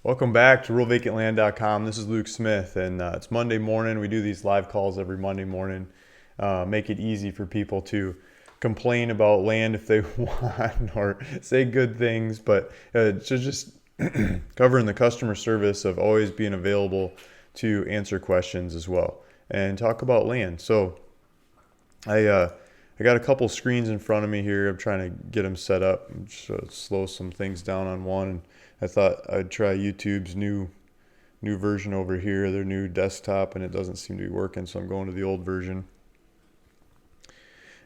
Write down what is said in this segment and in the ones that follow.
Welcome back to ruralvacantland.com. This is Luke Smith, and it's Monday morning. We do these live calls every Monday morning. Make it easy for people to complain about land if they want or say good things, but just covering the customer service of always being available to answer questions as well and talk about land. So I got a couple screens in front of me here. I'm trying to get them set up and slow some things down on one. I thought I'd try YouTube's new version over here, their new desktop, and it doesn't seem to be working, so I'm going to the old version.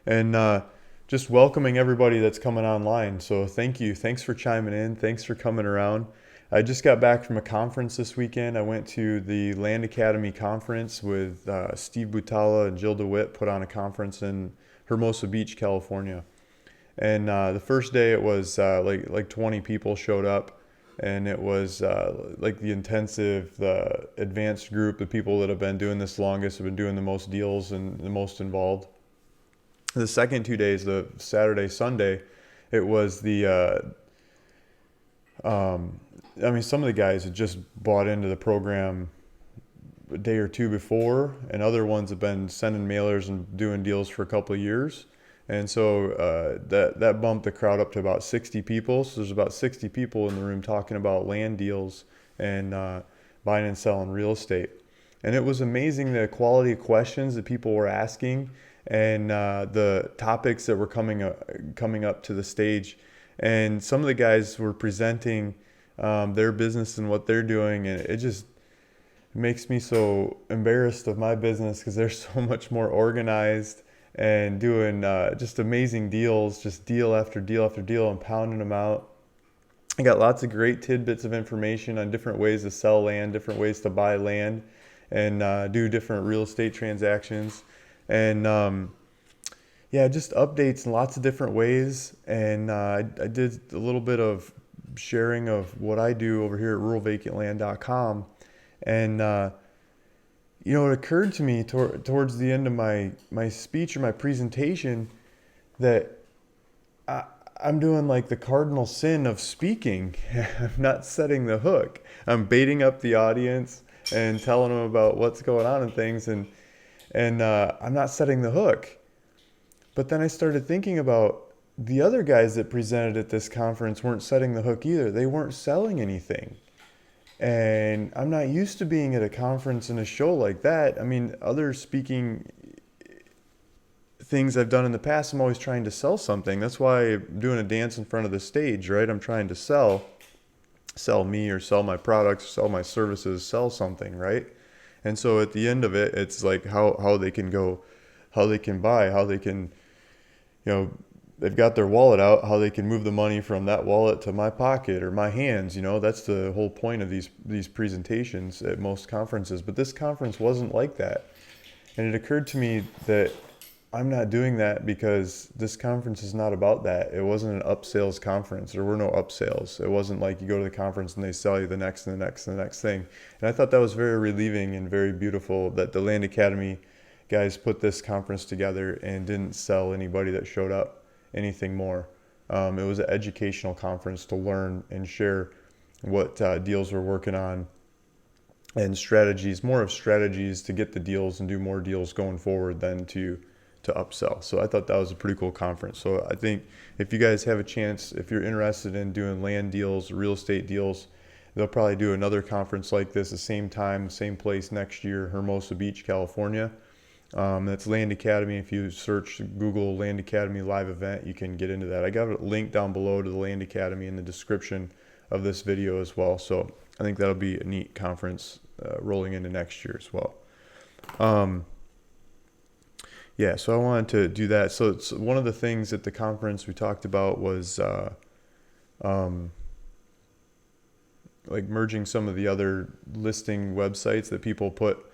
And just welcoming everybody that's coming online. So thank you. Thanks for chiming in. Thanks for coming around. I just got back from a conference this weekend. I went to the Land Academy conference with Steve Butala and Jill DeWitt put on a conference in Hermosa Beach, California. And the first day it was like 20 people showed up, and it was like the intensive, the advanced group, the people that have been doing this longest, have been doing the most deals and the most involved. The second 2 days, the Saturday, Sunday, it was I mean, some of the guys had just bought into the program a day or two before, and other ones have been sending mailers and doing deals for a couple of years. And so that bumped the crowd up to about 60 people. So there's about 60 people in the room talking about land deals and buying and selling real estate. And it was amazing the quality of questions that people were asking and the topics that were coming up to the stage. And some of the guys were presenting their business and what they're doing, and it just makes me so embarrassed of my business because they're so much more organized and doing just amazing deals, just deal after deal after deal, and pounding them out. I got lots of great tidbits of information on different ways to sell land, different ways to buy land, and do different real estate transactions. And yeah, just updates in lots of different ways. And I did a little bit of sharing of what I do over here at ruralvacantland.com. And it occurred to me towards the end of my speech or my presentation that I'm doing like the cardinal sin of speaking. I'm not setting the hook. I'm baiting up the audience and telling them about what's going on and things, and I'm not setting the hook. But then I started thinking about the other guys that presented at this conference weren't setting the hook either. They weren't selling anything. And I'm not used to being at a conference and a show like that. I mean, other speaking things I've done in the past, I'm always trying to sell something. That's why I'm doing a dance in front of the stage, right? I'm trying to sell me or sell my products, sell my services, sell something, right? And so at the end of it, it's like how they can go, how they can buy, how they can, they've got their wallet out, how they can move the money from that wallet to my pocket or my hands. That's the whole point of these presentations at most conferences. But this conference wasn't like that. And it occurred to me that I'm not doing that because this conference is not about that. It wasn't an upsales conference. There were no upsales. It wasn't like you go to the conference and they sell you the next and the next and the next thing. And I thought that was very relieving and very beautiful that the Land Academy guys put this conference together and didn't sell anybody that showed up anything more. It was an educational conference to learn and share what deals we're working on and strategies, more of strategies to get the deals and do more deals going forward than to upsell. So I thought that was a pretty cool conference. So I think if you guys have a chance, if you're interested in doing land deals, real estate deals, they'll probably do another conference like this the same time, same place next year, Hermosa Beach, California. That's Land Academy. If you search Google Land Academy live event, you can get into that. I got a link down below to the Land Academy in the description of this video as well. So I think that'll be a neat conference rolling into next year as well. Yeah, so I wanted to do that. So it's one of the things at the conference we talked about was like merging some of the other listing websites that people put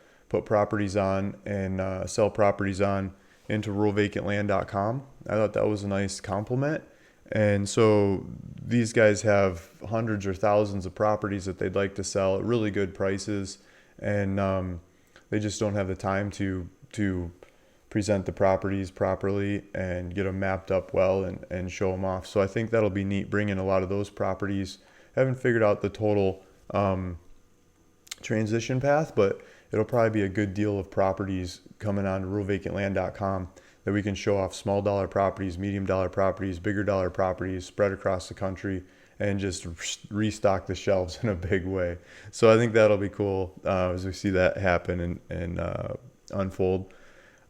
properties on and sell properties on into ruralvacantland.com. I thought that was a nice compliment. And so these guys have hundreds or thousands of properties that they'd like to sell at really good prices, and they just don't have the time to present the properties properly and get them mapped up well and show them off. So I think that'll be neat, bringing a lot of those properties. I haven't figured out the total transition path, but it'll probably be a good deal of properties coming on to ruralvacantland.com that we can show off small dollar properties, medium dollar properties, bigger dollar properties spread across the country and just restock the shelves in a big way. So I think that'll be cool as we see that happen and unfold.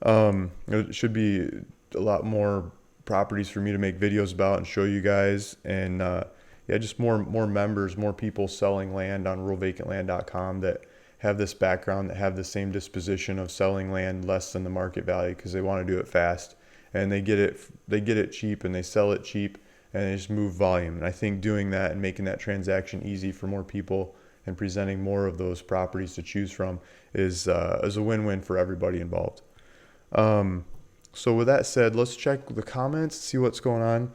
It should be a lot more properties for me to make videos about and show you guys, and yeah, just more members, more people selling land on ruralvacantland.com that have this background, that have the same disposition of selling land less than the market value because they want to do it fast, and they get it cheap and they sell it cheap and they just move volume. And I think doing that and making that transaction easy for more people and presenting more of those properties to choose from is a win-win for everybody involved. So with that said, let's check the comments, see what's going on.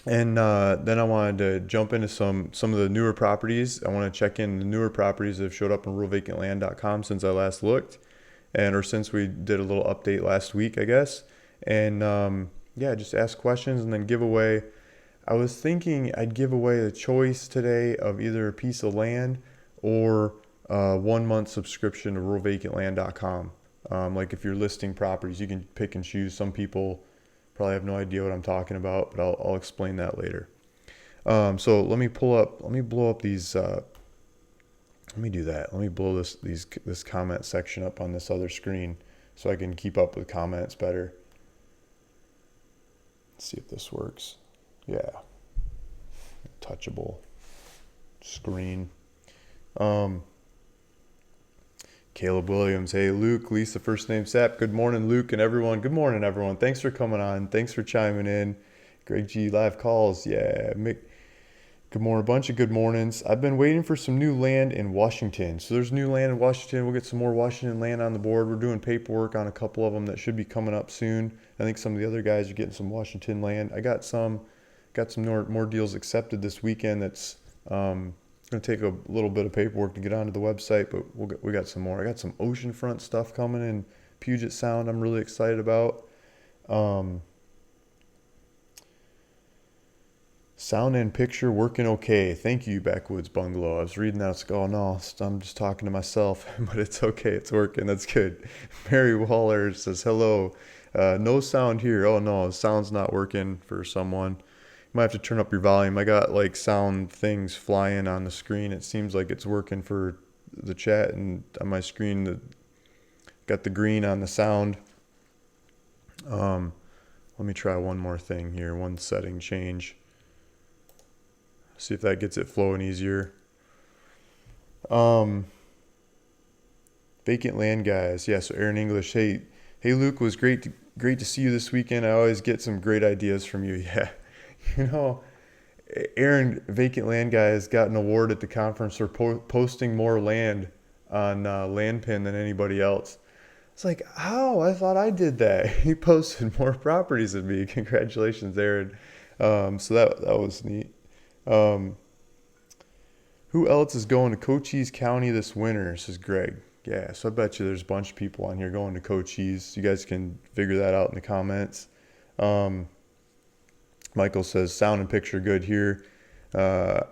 And then I wanted to jump into some of the newer properties. I want to check in the newer properties that have showed up on ruralvacantland.com since I last looked, or since we did a little update last week, I guess. And yeah, just ask questions and then give away. I was thinking I'd give away a choice today of either a piece of land or a 1 month subscription to ruralvacantland.com. Like if you're listing properties, you can pick and choose. Some people probably have no idea what I'm talking about, but I'll explain that later. So let me blow up these. Let me do that. Let me blow this comment section up on this other screen so I can keep up with comments better. Let's see if this works. Yeah. Touchable screen. Caleb Williams. Hey, Luke, Lisa, first name Sap. Good morning, Luke, and everyone. Good morning, everyone. Thanks for coming on. Thanks for chiming in. Greg G, live calls. Yeah. Mick, good morning. A bunch of good mornings. I've been waiting for some new land in Washington. So there's new land in Washington. We'll get some more Washington land on the board. We're doing paperwork on a couple of them that should be coming up soon. I think some of the other guys are getting some Washington land. I got some more deals accepted this weekend. That's going to take a little bit of paperwork to get onto the website, but we got some more. I got some oceanfront stuff coming in Puget Sound I'm really excited about. Sound and picture working okay. Thank you, Backwoods Bungalow. I was reading that. I was like, oh no, I'm just talking to myself, but it's okay. It's working. That's good. Mary Waller says, hello. No sound here. Oh no, sound's not working for someone. Might have to turn up your volume. I got like sound things flying on the screen. It seems like it's working for the chat, and on my screen got the green on the sound. Let me try one more thing here. One setting change. See if that gets it flowing easier. Vacant land guys. Yeah, so Aaron English. Hey Luke, was great to see you this weekend. I always get some great ideas from you. Yeah. You know, Aaron, Vacant Land Guy, has got an award at the conference for posting more land on Landpin than anybody else. It's like, how? I thought I did that. He posted more properties than me. Congratulations, Aaron. So that was neat. Who else is going to Cochise County this winter? Says Greg. Yeah, so I bet you there's a bunch of people on here going to Cochise. You guys can figure that out in the comments. Michael says, sound and picture good here. I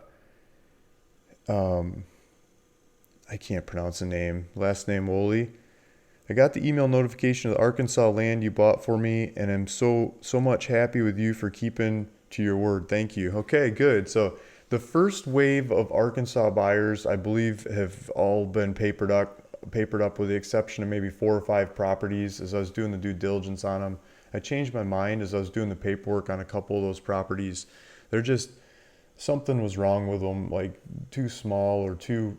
can't pronounce the name. Last name Woolley. I got the email notification of the Arkansas land you bought for me, and I'm so much happy with you for keeping to your word. Thank you. Okay, good. So the first wave of Arkansas buyers, I believe, have all been papered up with the exception of maybe 4 or 5 properties. As I was doing the due diligence on them, I changed my mind as I was doing the paperwork on a couple of those properties. They're just, something was wrong with them, like too small or too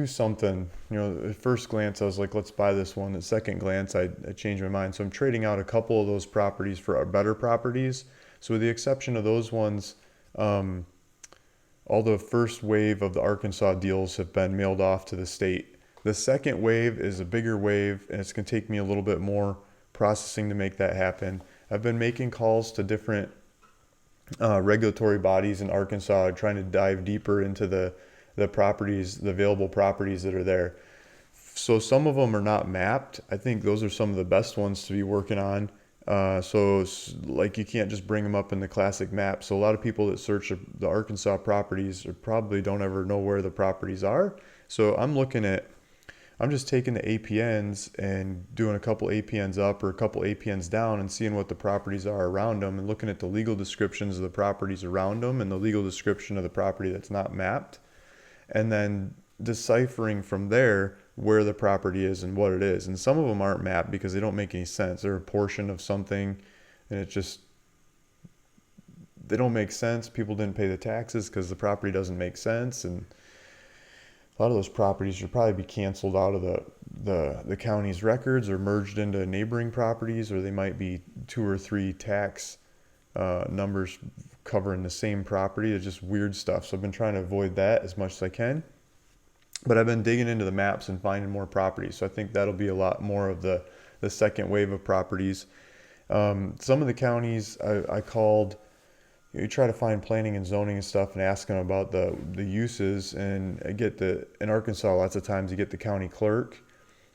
something. You know, at first glance, I was like, let's buy this one. At second glance, I changed my mind. So I'm trading out a couple of those properties for our better properties. So with the exception of those ones, all the first wave of the Arkansas deals have been mailed off to the state. The second wave is a bigger wave, and it's going to take me a little bit more processing to make that happen. I've been making calls to different regulatory bodies in Arkansas, trying to dive deeper into the properties, the available properties that are there. So some of them are not mapped. I think those are some of the best ones to be working on. Like you can't just bring them up in the classic map. So a lot of people that search the Arkansas properties probably don't ever know where the properties are. So I'm just taking the APNs and doing a couple APNs up or a couple APNs down and seeing what the properties are around them and looking at the legal descriptions of the properties around them and the legal description of the property that's not mapped, and then deciphering from there where the property is and what it is. And some of them aren't mapped because they don't make any sense. They're a portion of something and they don't make sense. People didn't pay the taxes because the property doesn't make sense. And a lot of those properties should probably be canceled out of the county's records or merged into neighboring properties, or they might be 2 or 3 tax numbers covering the same property. It's just weird stuff. So I've been trying to avoid that as much as I can. But I've been digging into the maps and finding more properties. So I think that'll be a lot more of the second wave of properties. Some of the counties I called, you try to find planning and zoning and stuff and ask them about the uses, and in Arkansas, lots of times you get the county clerk,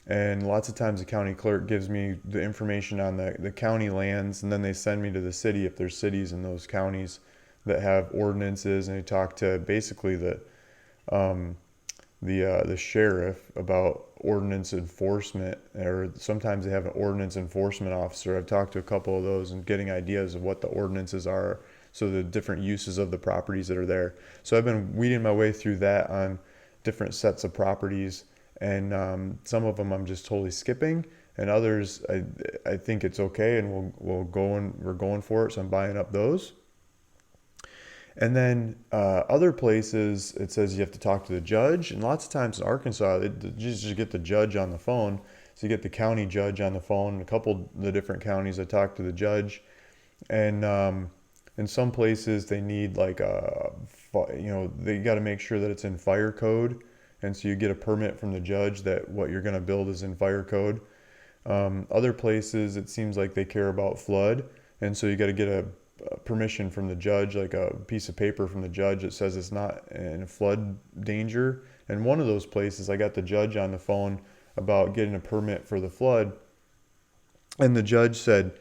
and lots of times the county clerk gives me the information on the county lands, and then they send me to the city if there's cities in those counties that have ordinances, and they talk to basically the sheriff about ordinance enforcement, or sometimes they have an ordinance enforcement officer. I've talked to a couple of those and getting ideas of what the ordinances are, so the different uses of the properties that are there. So I've been weeding my way through that on different sets of properties, and some of them I'm just totally skipping, and others I think it's okay, and we're going for it, so I'm buying up those. And then other places, it says you have to talk to the judge. And lots of times in Arkansas, you just get the judge on the phone. So you get the county judge on the phone. A couple of the different counties, I talk to the judge. And in some places, they need they got to make sure that it's in fire code. And so you get a permit from the judge that what you're going to build is in fire code. Other places, it seems like they care about flood. And so you got to get a permission from the judge, like a piece of paper from the judge that says it's not in flood danger. And one of those places, I got the judge on the phone about getting a permit for the flood, and the judge said,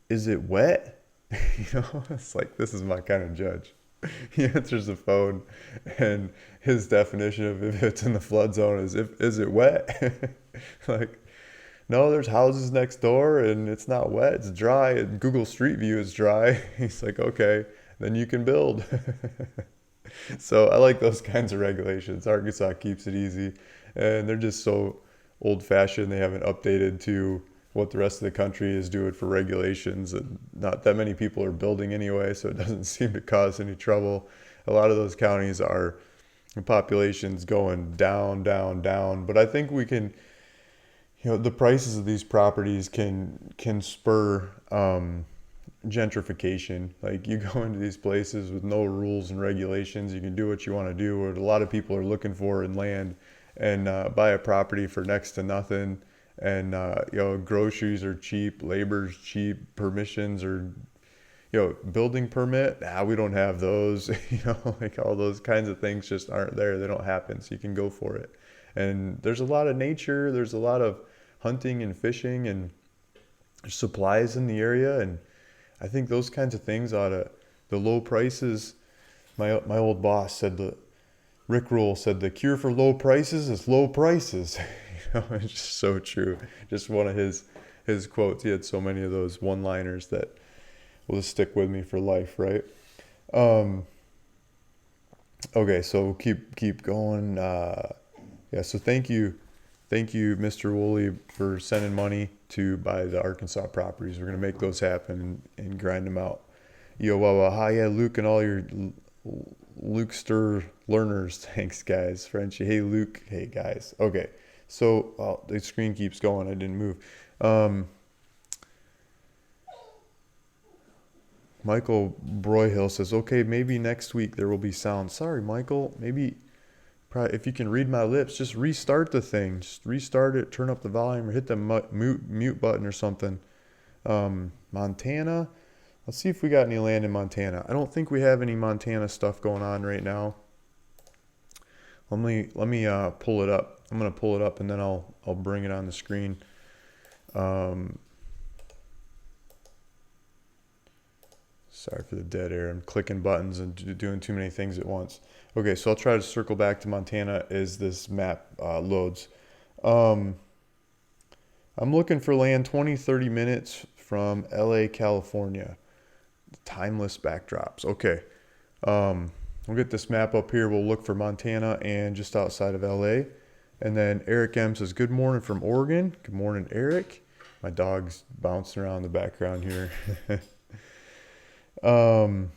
"Is it wet?" It's like, this is my kind of judge. He answers the phone, and his definition of if it's in the flood zone is it wet? Like, no, there's houses next door and it's not wet, it's dry, and Google Street View is dry. He's like, okay, then you can build. So I like those kinds of regulations. Arkansas keeps it easy, and they're just so old fashioned. They haven't updated to what the rest of the country is doing for regulations, and not that many people are building anyway, so it doesn't seem to cause any trouble. A lot of those counties the population's going down, down, down, but I think we can, the prices of these properties can spur gentrification. Like, you go into these places with no rules and regulations, you can do what you want to do. What a lot of people are looking for in land, and buy a property for next to nothing. And groceries are cheap, labor's cheap, permissions are, building permit. We don't have those. Like, all those kinds of things just aren't there. They don't happen. So you can go for it. And there's a lot of nature. There's a lot of hunting and fishing and supplies in the area, and I think those kinds of things the low prices. My old boss said, Rick Rule said, the cure for low prices is low prices. It's just so true. Just one of his quotes. He had so many of those one-liners that will just stick with me for life, right? Okay, so keep going. So thank you, Mr. Woolley, for sending money to buy the Arkansas properties. We're going to make those happen and grind them out. Hi, yeah, Luke and all your Lukester learners. Thanks, guys. Frenchie. Hey, Luke. Hey, guys. Okay, so the screen keeps going. I didn't move. Michael Broyhill says, okay, maybe next week there will be sound. Sorry, Michael. Maybe... Probably, if you can read my lips, just restart the thing. Just restart it, turn up the volume, or hit the mute button or something. Montana. Let's see if we got any land in Montana. I don't think we have any Montana stuff going on right now. Let me pull it up. I'm gonna pull it up and then I'll bring it on the screen. Sorry for the dead air. I'm clicking buttons and doing too many things at once. Okay, so I'll try to circle back to Montana as this map loads. Um, I'm looking for land 20, 30 minutes from LA, California. Timeless backdrops. Okay. We'll get this map up here. We'll look for Montana and just outside of LA. And then Eric M says, good morning from Oregon. Good morning, Eric. My dog's bouncing around in the background here. Yeah.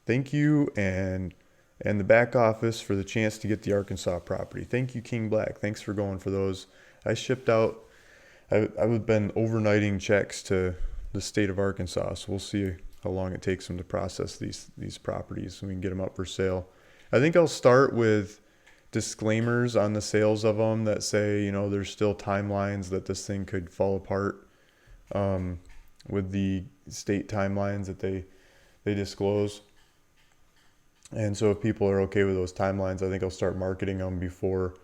Thank you and the back office for the chance to get the Arkansas property. Thank you, King Black. Thanks for going for those. I shipped out. I've been overnighting checks to the state of Arkansas, so we'll see how long it takes them to process these properties so we can get them up for sale. I think I'll start with disclaimers on the sales of them that say, there's still timelines that this thing could fall apart with the state timelines that they disclose. And so if people are okay with those timelines, I think I'll start marketing them before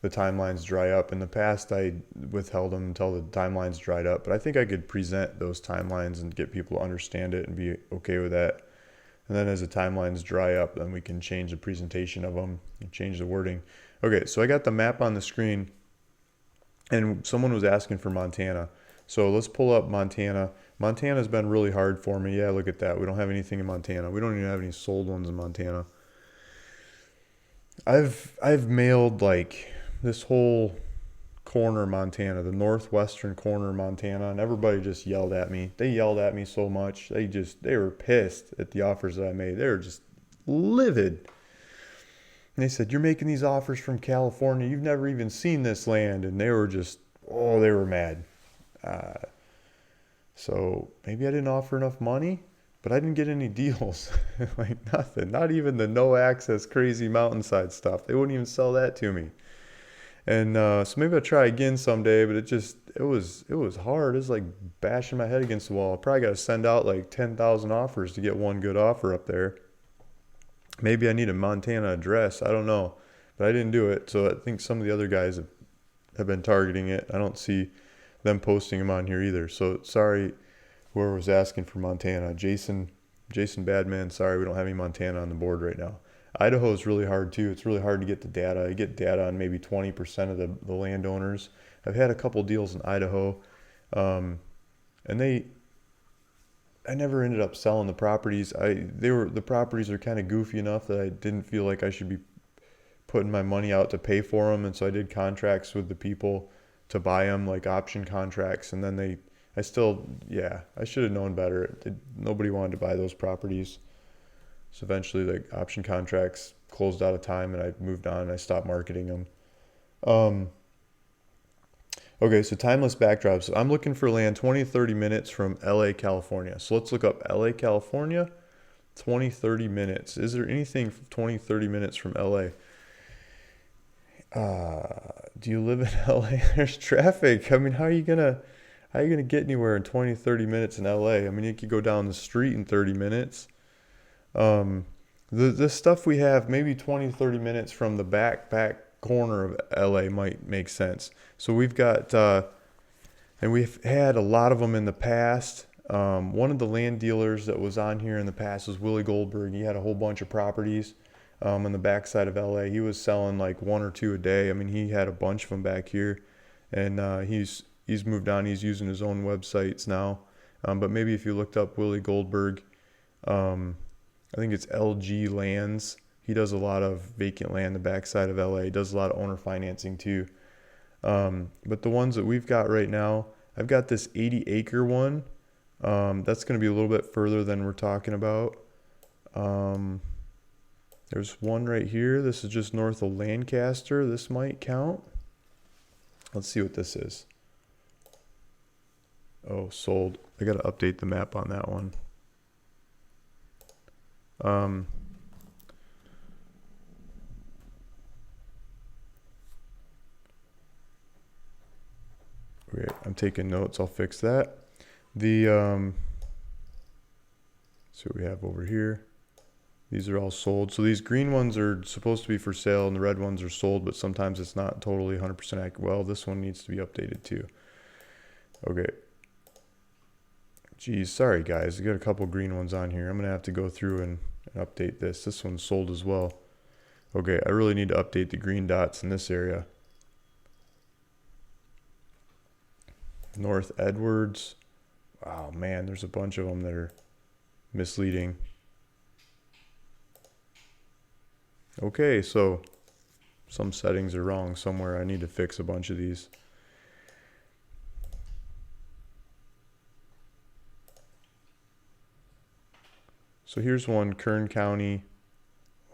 the timelines dry up. In the past, I withheld them until the timelines dried up, but I think I could present those timelines and get people to understand it and be okay with that. And then as the timelines dry up, then we can change the presentation of them and change the wording. Okay, so I got the map on the screen, and someone was asking for Montana. So let's pull up Montana. Montana's been really hard for me. Yeah, look at that. We don't have anything in Montana. We don't even have any sold ones in Montana. I've mailed like this whole corner of Montana, the northwestern corner of Montana, and everybody just yelled at me. They yelled at me so much. They were pissed at the offers that I made. They were just livid. And they said, you're making these offers from California. You've never even seen this land. And they were just, they were mad. So maybe I didn't offer enough money, but I didn't get any deals. Like nothing. Not even the no access crazy mountainside stuff. They wouldn't even sell that to me. And so maybe I'll try again someday, but it was hard. It was like bashing my head against the wall. I probably got to send out like 10,000 offers to get one good offer up there. Maybe I need a Montana address. I don't know, but I didn't do it. So I think some of the other guys have been targeting it. I don't see them posting them on here either. So sorry, whoever was asking for Montana. Jason Badman, sorry, we don't have any Montana on the board right now. Idaho is really hard too. It's really hard to get the data. I get data on maybe 20% of the landowners. I've had a couple deals in Idaho, and I never ended up selling the properties. The properties are kind of goofy enough that I didn't feel like I should be putting my money out to pay for them, and so I did contracts with the people to buy them, like option contracts, and then I should have known better. Nobody wanted to buy those properties. So eventually the option contracts closed out of time and I moved on and I stopped marketing them. Okay, so timeless backdrops. So I'm looking for land 20, 30 minutes from LA, California. So let's look up LA, California, 20, 30 minutes. Is there anything 20, 30 minutes from LA? Do you live in LA? There's traffic. I mean, how are you gonna get anywhere in 20, 30 minutes in LA? I mean, you could go down the street in 30 minutes. The stuff we have, maybe 20, 30 minutes from the back corner of LA might make sense. So we've got, and we've had a lot of them in the past. One of the land dealers that was on here in the past was Willie Goldberg. He had a whole bunch of properties on the backside of LA. He was selling like one or two a day. I mean, he had a bunch of them back here, and he's moved on. He's using his own websites now. But maybe if you looked up Willie Goldberg, I think it's LG Lands. He does a lot of vacant land the backside of LA. He does a lot of owner financing too. But the ones that we've got right now, I've got this 80-acre one. That's going to be a little bit further than we're talking about. There's one right here. This is just north of Lancaster. This might count. Let's see what this is. Oh, sold. I got to update the map on that one. Okay, I'm taking notes. I'll fix that. So what we have over here. These are all sold. So these green ones are supposed to be for sale and the red ones are sold, but sometimes it's not totally 100% accurate. Well, this one needs to be updated too. Okay. Geez, sorry guys. I got a couple green ones on here. I'm gonna have to go through and update this. This one's sold as well. Okay, I really need to update the green dots in this area. North Edwards. Oh man, there's a bunch of them that are misleading. Okay, so some settings are wrong somewhere. I need to fix a bunch of these. So here's one, Kern County.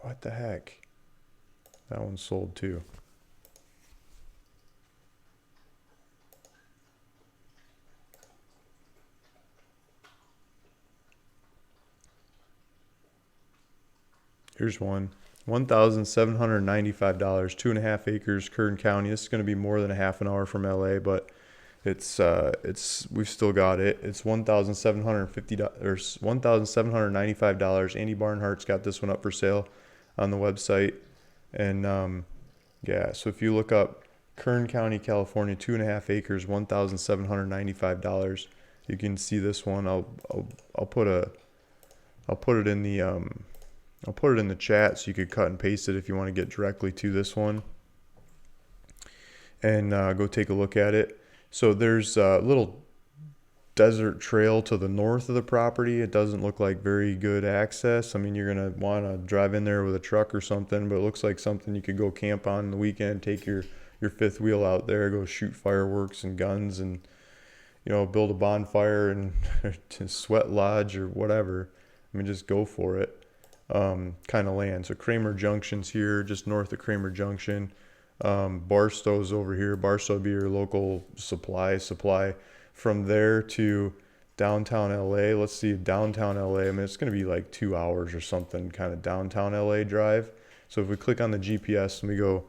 What the heck? That one's sold too. Here's one. $1,795, 2.5 acres, Kern County. This is going to be more than a half an hour from LA, but we've still got it. It's $1,750 or $1,795. Andy Barnhart's got this one up for sale on the website, and yeah. So if you look up Kern County, California, 2.5 acres, $1,795. You can see this one. I'll put it in the I'll put it in the chat so you could cut and paste it if you want to get directly to this one and go take a look at it. So there's a little desert trail to the north of the property. It doesn't look like very good access. I mean, you're going to want to drive in there with a truck or something, but it looks like something you could go camp on the weekend, take your fifth wheel out there, go shoot fireworks and guns and, you know, build a bonfire and sweat lodge or whatever. I mean, just go for it. Kind of land. So Kramer Junction's here, just north of Kramer Junction. Barstow's over here. Barstow would be your local supply. From there to downtown LA. Let's see, downtown LA. I mean, it's going to be like 2 hours or something, kind of downtown LA drive. So if we click on the GPS and we go,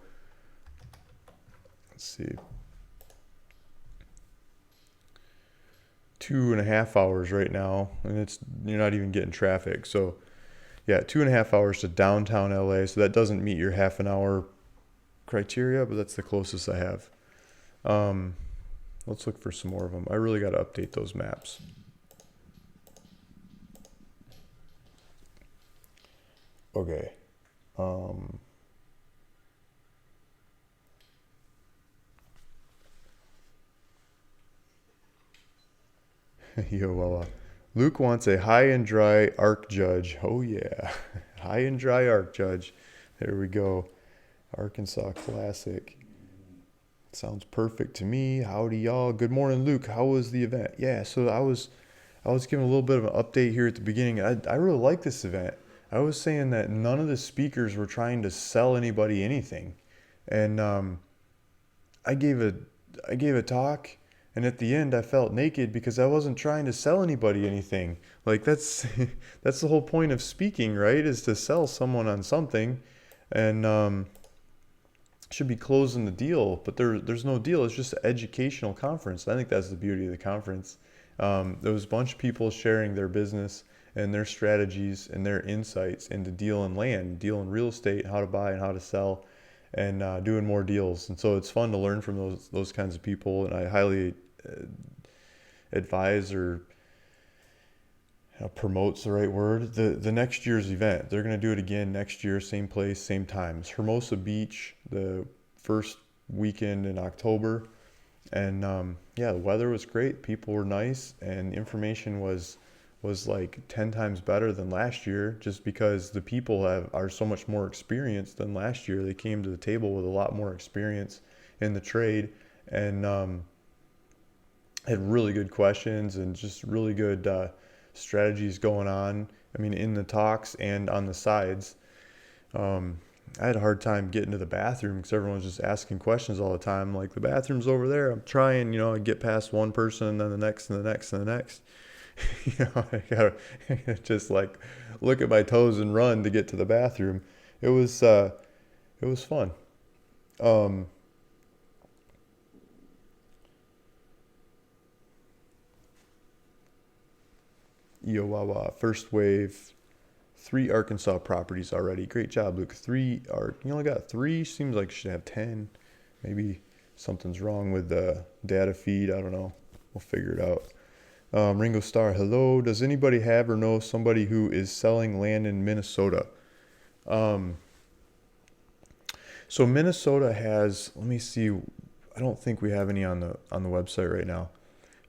let's see, 2.5 hours right now, and you're not even getting traffic. So yeah, 2.5 hours to downtown LA. So that doesn't meet your half an hour criteria, but that's the closest I have. Let's look for some more of them. I really got to update those maps. Okay. Yo, Luke wants a high and dry arc judge. Oh yeah, high and dry arc judge. There we go. Arkansas Classic. Sounds perfect to me. Howdy y'all. Good morning, Luke. How was the event? Yeah, so I was giving a little bit of an update here at the beginning. I really like this event. I was saying that none of the speakers were trying to sell anybody anything, and I gave a talk, and at the end I felt naked because I wasn't trying to sell anybody anything. Like that's that's the whole point of speaking, right? Is to sell someone on something, and should be closing the deal, but there's no deal. It's just an educational conference. I think that's the beauty of the conference. There was a bunch of people sharing their business and their strategies and their insights into deal in land, deal in real estate, how to buy and how to sell, and doing more deals. And so it's fun to learn from those kinds of people. And I highly advise or promotes the right word. The next year's event, they're going to do it again next year, same place, same time. It's Hermosa Beach, the first weekend in October, and yeah, the weather was great, people were nice, and the information was like 10 times better than last year, just because the people are so much more experienced than last year. They came to the table with a lot more experience in the trade, and had really good questions and just really good strategies going on. I mean, in the talks and on the sides. I had a hard time getting to the bathroom because everyone was just asking questions all the time. Like, the bathroom's over there. I'm trying, I get past one person and then the next and the next and the next. I gotta just like look at my toes and run to get to the bathroom. It was fun. Iowawa, first wave, 3 Arkansas properties already. Great job, Luke. 3 are, you only got 3? Seems like you should have 10. Maybe something's wrong with the data feed. I don't know. We'll figure it out. Ringo Starr, hello. Does anybody have or know somebody who is selling land in Minnesota? Um, so Minnesota has, let me see, I don't think we have any on the website right now.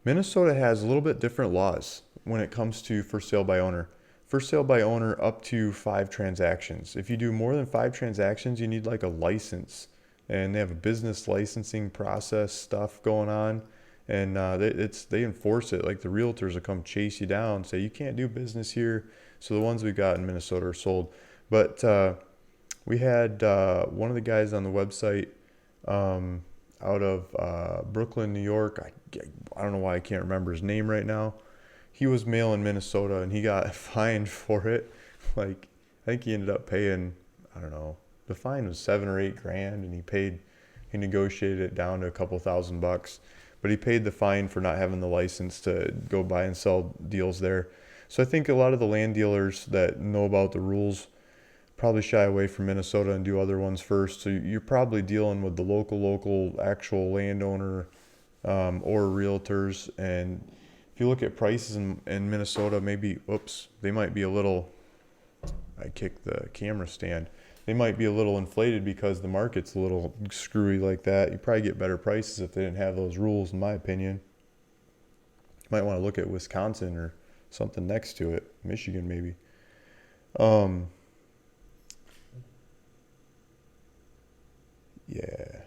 Minnesota has a little bit different laws when it comes to for sale by owner. For sale by owner up to 5 transactions. If you do more than 5 transactions, you need like a license, and they have a business licensing process stuff going on, and they enforce it. Like the realtors will come chase you down, say you can't do business here. So the ones we got in Minnesota are sold, but we had one of the guys on the website. Um, Out of Brooklyn, New York. I don't know why I can't remember his name right now. He was mail in Minnesota and he got fined for it. Like, I think he ended up paying, I don't know, the fine was 7 or 8 grand, and he negotiated it down to a couple $1,000, but he paid the fine for not having the license to go buy and sell deals there. So I think a lot of the land dealers that know about the rules probably shy away from Minnesota and do other ones first. So you're probably dealing with the local actual landowner, or realtors. And if you look at prices in Minnesota, maybe, oops, they might be a little, I kicked the camera stand. They might be a little inflated because the market's a little screwy like that. You probably get better prices if they didn't have those rules, in my opinion. You might want to look at Wisconsin or something next to it, Michigan maybe. Um, Yeah.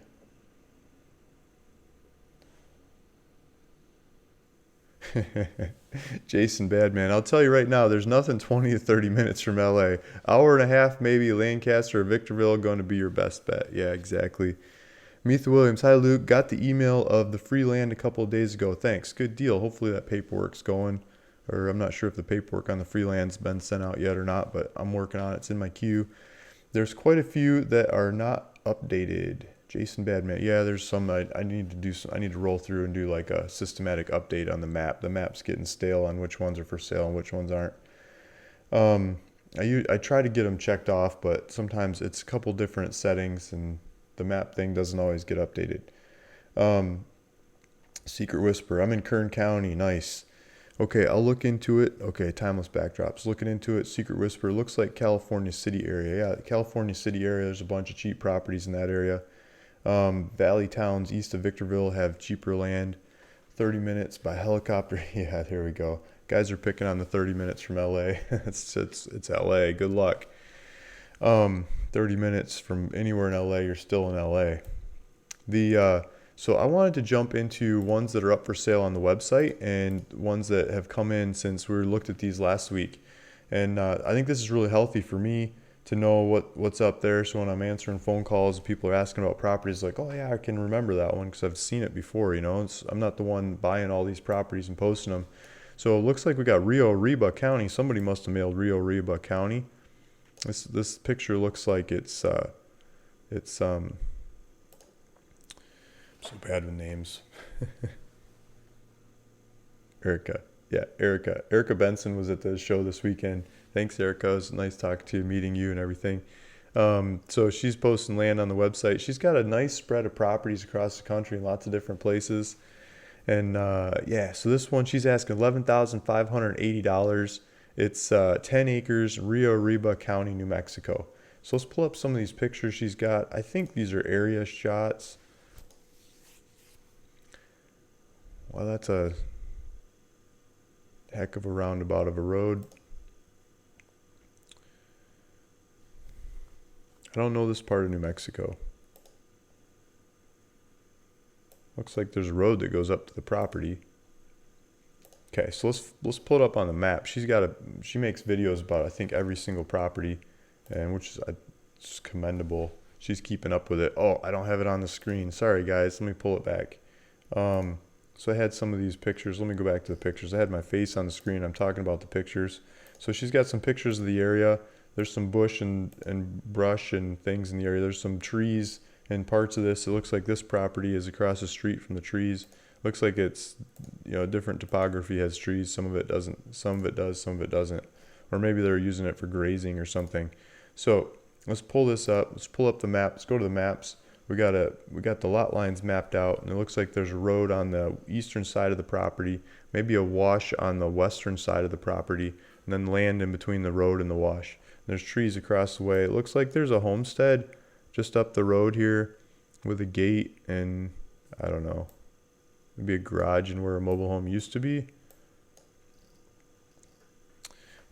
Jason Badman, I'll tell you right now, there's nothing 20 to 30 minutes from LA. Hour and a half, maybe Lancaster or Victorville going to be your best bet. Yeah, exactly. Metha Williams, hi Luke. Got the email of the free land a couple of days ago. Thanks. Good deal. Hopefully that paperwork's going. Or I'm not sure if the paperwork on the free land's been sent out yet or not, but I'm working on it. It's in my queue. There's quite a few that are not updated. Jason Badman. Yeah, there's some I need to do. I need to roll through and do like a systematic update on the map. The map's getting stale on which ones are for sale and which ones aren't. Um, I try to get them checked off, but sometimes it's a couple different settings and the map thing doesn't always get updated. Um, Secret Whisper. I'm in Kern County. Nice. Okay, I'll look into it. Okay, Timeless Backdrops. Looking into it. Secret Whisper. Looks like California City area. Yeah, California City area. There's a bunch of cheap properties in that area. Valley towns east of Victorville have cheaper land. 30 minutes by helicopter. Yeah, here we go. Guys are picking on the 30 minutes from LA. it's LA. Good luck. 30 minutes from anywhere in LA, you're still in LA. So I wanted to jump into ones that are up for sale on the website and ones that have come in since we looked at these last week. And I think this is really healthy for me to know what's up there. So when I'm answering phone calls, people are asking about properties, like, oh yeah, I can remember that one because I've seen it before. I'm not the one buying all these properties and posting them. So it looks like we got Rio Arriba County. Somebody must have mailed Rio Arriba County. This picture looks like it's I'm so bad with names. Erica. Yeah, Erica. Erica Benson was at the show this weekend. Thanks, Erica. It was nice talking to you, meeting you and everything. So she's posting land on the website. She's got a nice spread of properties across the country in lots of different places. And yeah, so this one, she's asking $11,580. It's 10 acres, Rio Arriba County, New Mexico. So let's pull up some of these pictures she's got. I think these are area shots. Well, that's a heck of a roundabout of a road. I don't know this part of New Mexico. Looks like there's a road that goes up to the property. Okay, so let's pull it up on the map. She makes videos about I think every single property, and which is commendable. She's keeping up with it. Oh, I don't have it on the screen. Sorry guys, let me pull it back. So I had some of these pictures. Let me go back to the pictures. I had my face on the screen. I'm talking about the pictures. So she's got some pictures of the area. There's some bush and brush and things in the area. There's some trees and parts of this. It looks like this property is across the street from the trees. Looks like it's, different topography has trees. Some of it doesn't. Some of it does. Some of it doesn't. Or maybe they're using it for grazing or something. So let's pull this up. Let's pull up the map. Let's go to the maps. we got the lot lines mapped out, and it looks like there's a road on the eastern side of the property, maybe a wash on the western side of the property, and then land in between the road and the wash. There's trees across the way. It looks like there's a homestead just up the road here with a gate and, I don't know, maybe a garage and where a mobile home used to be.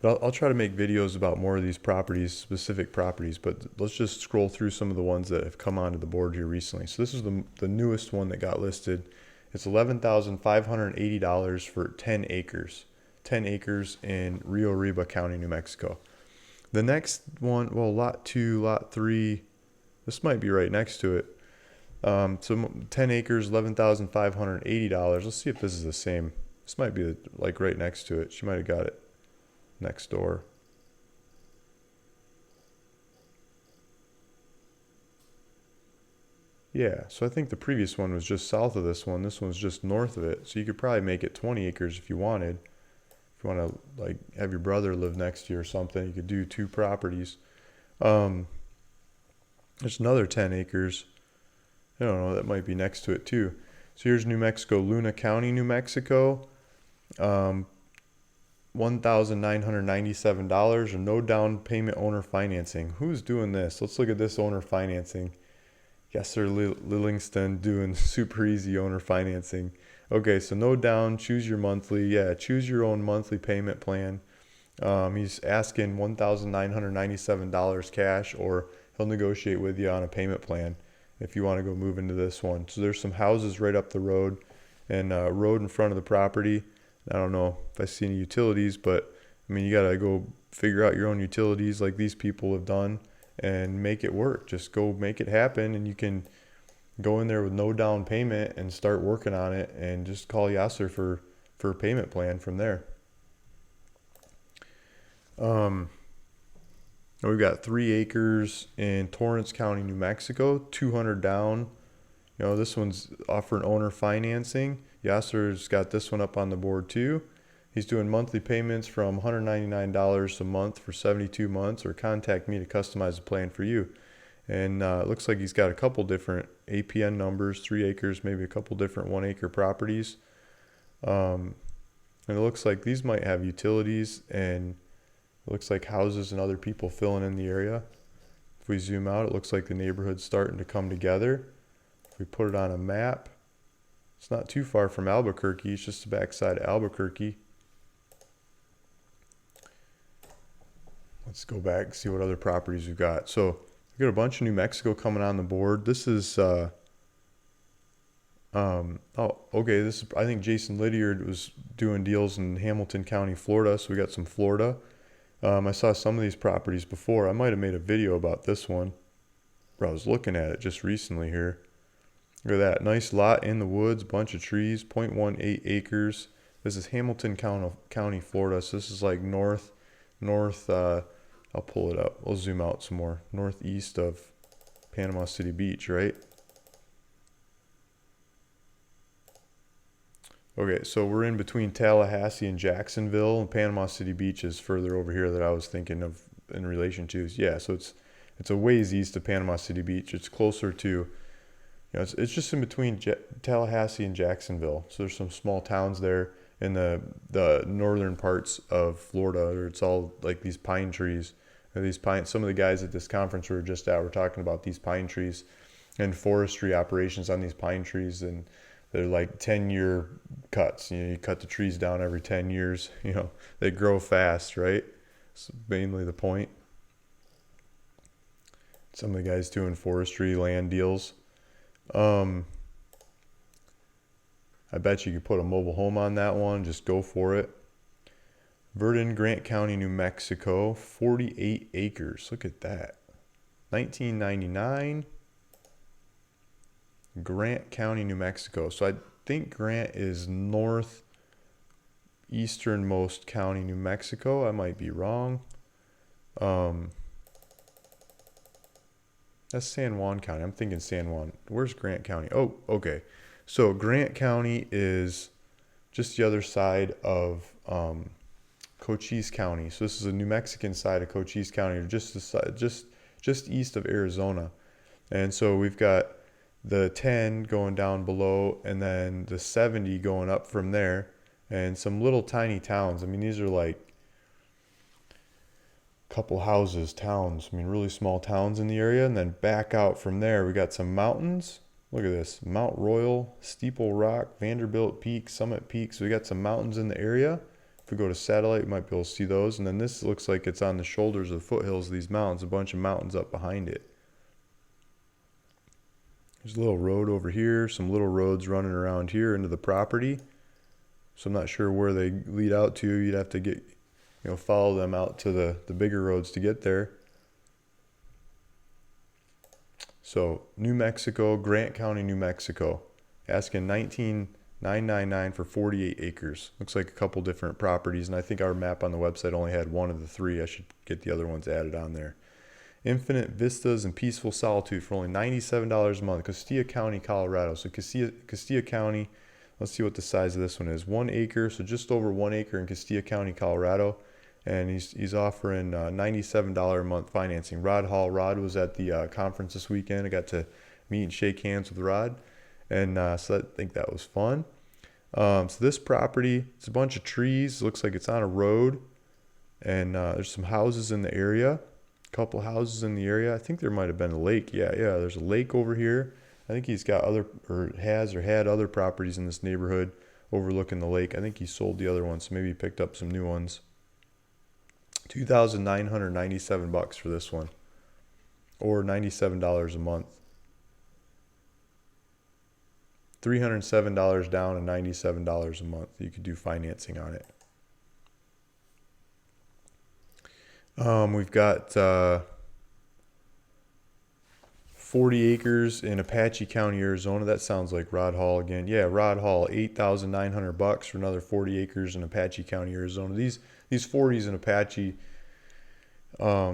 But I'll try to make videos about more of these properties, specific properties, but let's just scroll through some of the ones that have come onto the board here recently. So this is the newest one that got listed. It's $11,580 for 10 acres. 10 acres in Rio Arriba County, New Mexico. The next one, well, lot 2, lot 3, this might be right next to it. So 10 acres, $11,580. Let's see if this is the same. This might be like right next to it. She might have got it next door. Yeah, so I think the previous one was just south of this one. This one's just north of it. So you could probably make it 20 acres if you wanted. If you want to like have your brother live next to you or something, you could do 2 properties. There's another 10 acres. I don't know, that might be next to it too. So here's New Mexico, Luna County, New Mexico. $1,997 or no down payment owner financing. Who's doing this? Let's look at this owner financing. Yes, sir, Livingston doing super easy owner financing. Okay, so no down, choose your monthly. Yeah, choose your own monthly payment plan. He's asking $1,997 cash, or he'll negotiate with you on a payment plan if you want to go move into this one. So there's some houses right up the road and a road in front of the property. I don't know if I see any utilities, but I mean, you got to go figure out your own utilities like these people have done and make it work. Just go make it happen, and you can go in there with no down payment and start working on it and just call Yasser for a payment plan from there. We've got 3 acres in Torrance County, New Mexico, 200 down. You know, this one's offering owner financing. Yasser's got this one up on the board too. He's doing monthly payments from $199 a month for 72 months, or contact me to customize a plan for you. And it looks like he's got a couple different APN numbers, 3 acres, maybe a couple different 1 acre properties. And it looks like these might have utilities, and it looks like houses and other people filling in the area. If we zoom out, it looks like the neighborhood's starting to come together. If we put it on a map, it's not too far from Albuquerque. It's just the backside of Albuquerque. Let's go back and see what other properties we've got. So we got a bunch of New Mexico coming on the board. This is, okay. This is, I think Jason Lydiard was doing deals in Hamilton County, Florida. So we got some Florida. I saw some of these properties before. I might have made a video about this one, where I was looking at it just recently here. Look at that. Nice lot in the woods, bunch of trees, 0.18 acres. This is Hamilton County, Florida. So this is like north, I'll pull it up. We'll zoom out some more. Northeast of Panama City Beach, right? Okay, so we're in between Tallahassee and Jacksonville, and Panama City Beach is further over here that I was thinking of in relation to. Yeah, so it's a ways east of Panama City Beach. It's closer to, it's just in between Tallahassee and Jacksonville. So there's some small towns there in the northern parts of Florida, where it's all like these pine trees. And some of the guys at this conference we were just at were talking about these pine trees and forestry operations on these pine trees, and they're like 10-year cuts. You cut the trees down every 10 years. They grow fast, right? That's mainly the point. Some of the guys doing forestry land deals. I bet you could put a mobile home on that one. Just go for it. Verdon, Grant County, New Mexico, 48 acres. Look at that. 1999. Grant County, New Mexico. So I think Grant is northeasternmost county, New Mexico. I might be wrong. That's San Juan County. I'm thinking San Juan. Where's Grant County? Oh, okay. So Grant County is just the other side of Cochise County. So this is the New Mexican side of Cochise County, or just east of Arizona. And so we've got the 10 going down below, and then the 70 going up from there, and some little tiny towns. I mean, these are like a couple houses, towns. I mean, really small towns in the area. And then back out from there, we got some mountains. Look at this: Mount Royal, Steeple Rock, Vanderbilt Peak, Summit Peak. So we got some mountains in the area. If we go to satellite, we might be able to see those. And then this looks like it's on the shoulders of the foothills of these mountains, a bunch of mountains up behind it. There's a little road over here, some little roads running around here into the property. So I'm not sure where they lead out to. You'd have to get, follow them out to the bigger roads to get there. So New Mexico, Grant County, New Mexico, asking $19,999 for 48 acres. Looks like a couple different properties, and I think our map on the website only had one of the three. I should get the other ones added on there. Infinite vistas and peaceful solitude for only $97 a month. Castilla County, Colorado. So Castilla County, let's see what the size of this one is. 1 acre, so just over 1 acre in Castilla County, Colorado. And he's offering $97 a month financing. Rod was at the conference this weekend. I got to meet and shake hands with Rod. And so I think that was fun. So this property, it's a bunch of trees. Looks like it's on a road. And there's some houses in the area. Couple houses in the area. I think there might have been a lake. Yeah, there's a lake over here. I think he's got had other properties in this neighborhood overlooking the lake. I think he sold the other ones, so maybe he picked up some new ones. $2,997 for this one, or $97 a month. $307 down and $97 a month. You could do financing on it. We've got 40 acres in Apache County, Arizona. That sounds like Rod Hall again. Yeah, Rod Hall, $8,900 for another 40 acres in Apache County, Arizona. These 40s in Apache,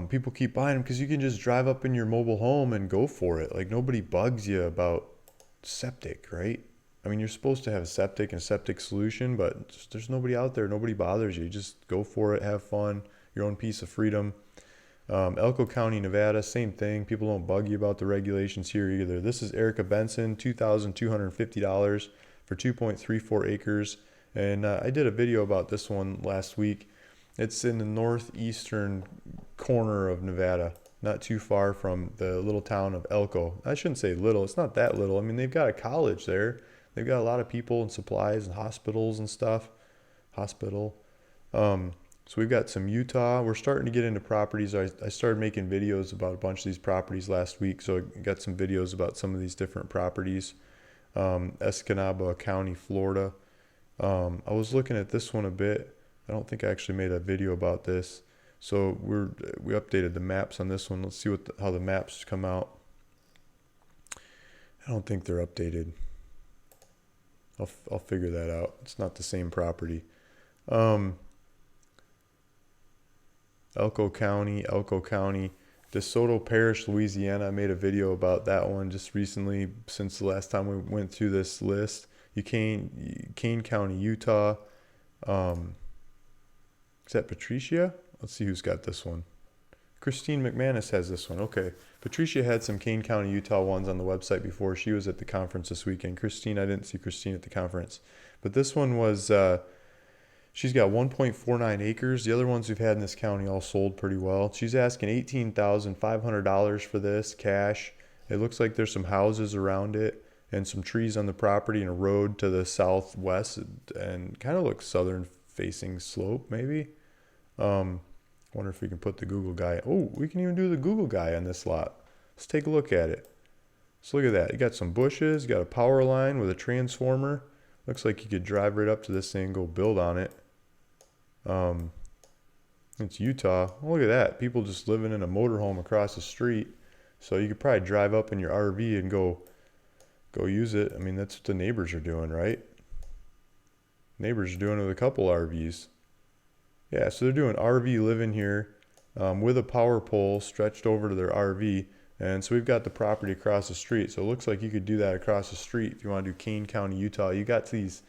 people keep buying them because you can just drive up in your mobile home and go for it. Like, nobody bugs you about septic, right? I mean, you're supposed to have a septic and septic solution, but there's nobody out there. Nobody bothers you. Just go for it, have fun. Your own piece of freedom. Elko County, Nevada, same thing. People don't bug you about the regulations here either. This is Erica Benson, $2,250 for 2.34 acres. And I did a video about this one last week. It's in the northeastern corner of Nevada, not too far from the little town of Elko. I shouldn't say little. It's not that little. I mean, they've got a college there. They've got a lot of people and supplies and hospitals and stuff. So we've got some Utah. We're starting to get into properties. I started making videos about a bunch of these properties last week, so I got some videos about some of these different properties. Escanaba County, Florida. I was looking at this one a bit. I don't think I actually made a video about this. So we updated the maps on this one. Let's see how the maps come out. I don't think they're updated. I'll figure that out. It's not the same property. Elko County, DeSoto Parish, Louisiana. I made a video about that one just recently since the last time we went through this list. Kane County, Utah. Is that Patricia? Let's see who's got this one. Christine McManus has this one. Okay. Patricia had some Kane County, Utah ones on the website before. She was at the conference this weekend. I didn't see Christine at the conference. But this one was... she's got 1.49 acres. The other ones we've had in this county all sold pretty well. She's asking $18,500 for this, cash. It looks like there's some houses around it and some trees on the property and a road to the southwest and kind of looks southern facing slope maybe. Wonder if we can put the Google guy. Oh, we can even do the Google guy on this lot. Let's take a look at it. So look at that. You got some bushes, you got a power line with a transformer. Looks like you could drive right up to this thing and go build on it. It's Utah. Oh, look at that. People just living in a motorhome across the street. So you could probably drive up in your RV and go use it. I mean, that's what the neighbors are doing, right? Neighbors are doing it with a couple RVs. Yeah, so they're doing RV living here with a power pole stretched over to their RV. And so we've got the property across the street. So it looks like you could do that across the street if you want to do Kane County, Utah. You got these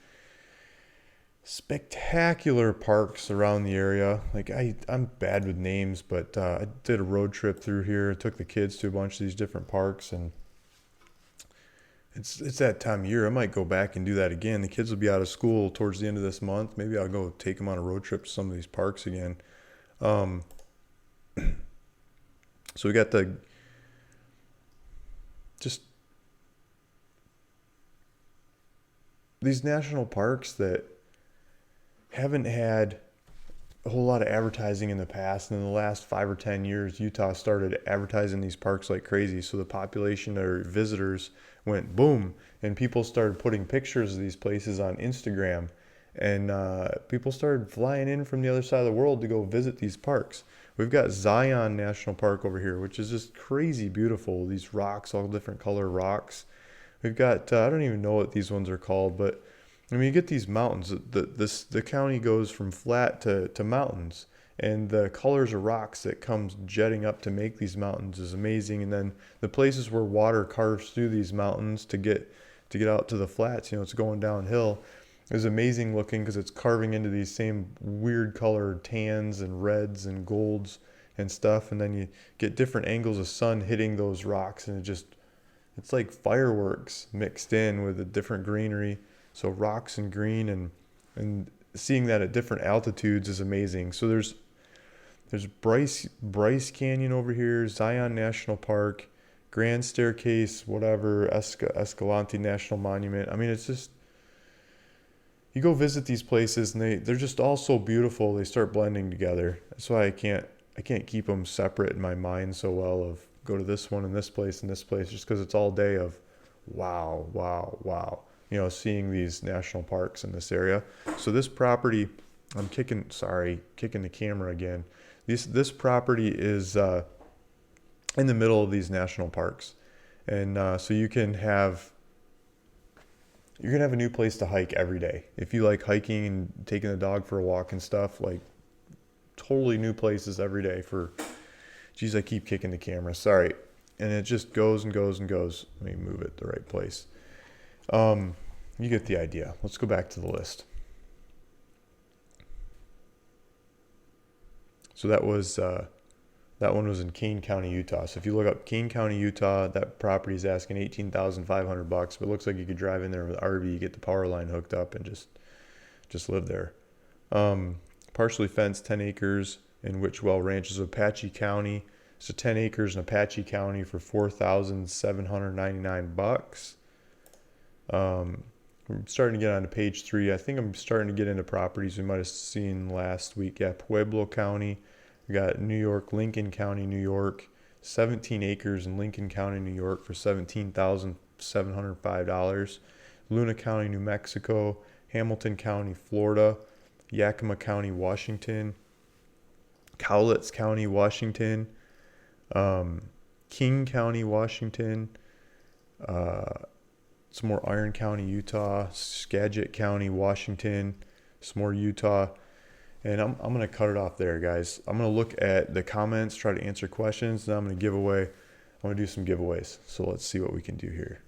spectacular parks around the area. Like I'm bad with names, but I did a road trip through here. Took the kids to a bunch of these different parks, and it's that time of year. I might go back and do that again. The kids will be out of school towards the end of this month. Maybe I'll go take them on a road trip to some of these parks again. Um, so we got the just these national parks that haven't had a whole lot of advertising in the past. And in the last 5 or 10 years, Utah started advertising these parks like crazy. So the population or visitors went boom, and people started putting pictures of these places on Instagram. And people started flying in from the other side of the world to go visit these parks. We've got Zion National Park over here, which is just crazy beautiful. These rocks, all different color rocks. We've got, I don't even know what these ones are called, but I mean, you get these mountains. The county goes from flat to mountains, and the colors of rocks that comes jetting up to make these mountains is amazing. And then the places where water carves through these mountains to get out to the flats, it's going downhill, is amazing looking because it's carving into these same weird colored tans and reds and golds and stuff. And then you get different angles of sun hitting those rocks, and it's like fireworks mixed in with a different greenery. So rocks and green, and seeing that at different altitudes is amazing. So there's Bryce Canyon over here, Zion National Park, Grand Staircase, whatever, Escalante National Monument. I mean, it's just, you go visit these places and they're just all so beautiful. They start blending together. That's why I can't keep them separate in my mind so well, of go to this one and this place and this place, just because it's all day of wow, wow, wow. Seeing these national parks in this area. So this property, I'm kicking the camera again. This property is in the middle of these national parks, and so you're gonna have a new place to hike every day. If you like hiking and taking the dog for a walk and stuff, like totally new places every day for. Geez, I keep kicking the camera. Sorry, and it just goes and goes and goes. Let me move it the right place. You get the idea. Let's go back to the list. So that one was in Kane County, Utah. So if you look up Kane County, Utah, that property is asking $18,500, but it looks like you could drive in there with an RV, get the power line hooked up, and just live there. Partially fenced, 10 acres in Witchwell Ranches, Apache County. So 10 acres in Apache County for $4,799. I'm starting to get onto page 3. I think I'm starting to get into properties we might have seen last week. Yeah, Pueblo County. We got New York, Lincoln County, New York. 17 acres in Lincoln County, New York for $17,705. Luna County, New Mexico. Hamilton County, Florida. Yakima County, Washington. Cowlitz County, Washington. King County, Washington. Some more Iron County, Utah, Skagit County, Washington, some more Utah. And I'm going to cut it off there, guys. I'm going to look at the comments, try to answer questions, and I'm going to do some giveaways. So let's see what we can do here.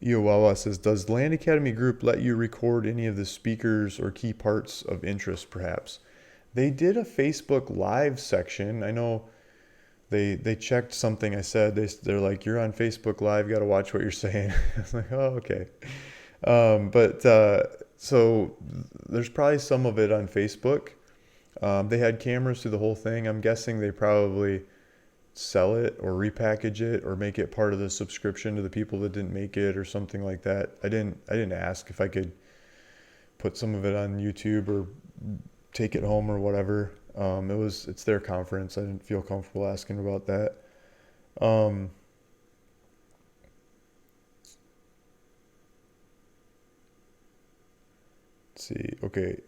Iowawa says, does Land Academy Group let you record any of the speakers or key parts of interest, perhaps? They did a Facebook Live section. I know they checked something I said. They're like, you're on Facebook Live, got to watch what you're saying. I was like, oh, okay. So there's probably some of it on Facebook. They had cameras through the whole thing. I'm guessing they probably sell it or repackage it or make it part of the subscription to the people that didn't make it or something like that. I didn't ask if I could put some of it on YouTube or take it home or whatever. It's their conference. I didn't feel comfortable asking about that. Let's see. Okay.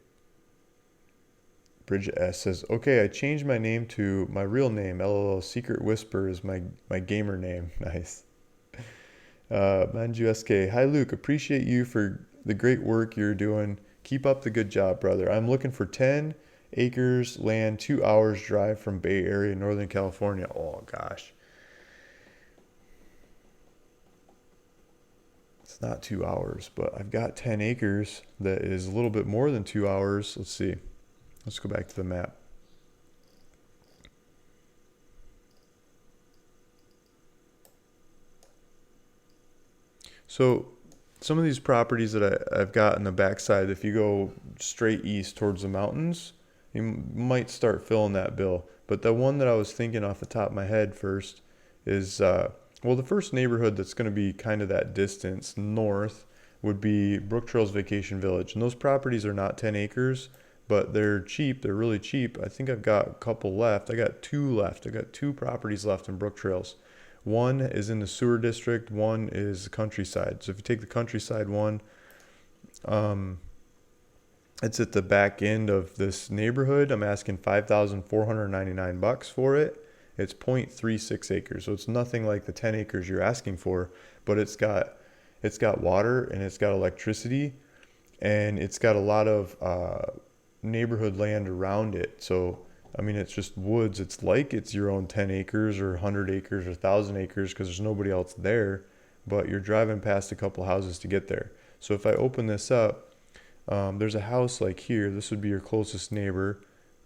Bridget S says, okay, I changed my name to my real name. LOL. Secret Whisper is my gamer name. Nice. Manju SK. Hi, Luke. Appreciate you for the great work you're doing. Keep up the good job, brother. I'm looking for 10 acres land, 2 hours drive from Bay Area, Northern California. Oh, gosh. It's not 2 hours, but I've got 10 acres that is a little bit more than 2 hours. Let's see. Let's go back to the map. So some of these properties that I've got in the backside, if you go straight east towards the mountains, you might start filling that bill. But the one that I was thinking off the top of my head first is, well, the first neighborhood that's going to be kind of that distance north would be Brook Trails Vacation Village. And those properties are not 10 acres, but they're cheap. They're really cheap. I think I've got a couple left. I got two left. I got two properties left in Brook Trails. One is in the sewer district, one is countryside. So if you take the countryside one, it's at the back end of this neighborhood. I'm asking $5,499 for it. It's 0.36 acres, so it's nothing like the 10 acres you're asking for, but it's got water and it's got electricity and it's got a lot of neighborhood land around it. So I mean, it's just woods. It's like it's your own 10 acres or 100 acres or 1,000 acres because there's nobody else there, but you're driving past a couple houses to get there. So if I open this up, there's a house like here. This would be your closest neighbor.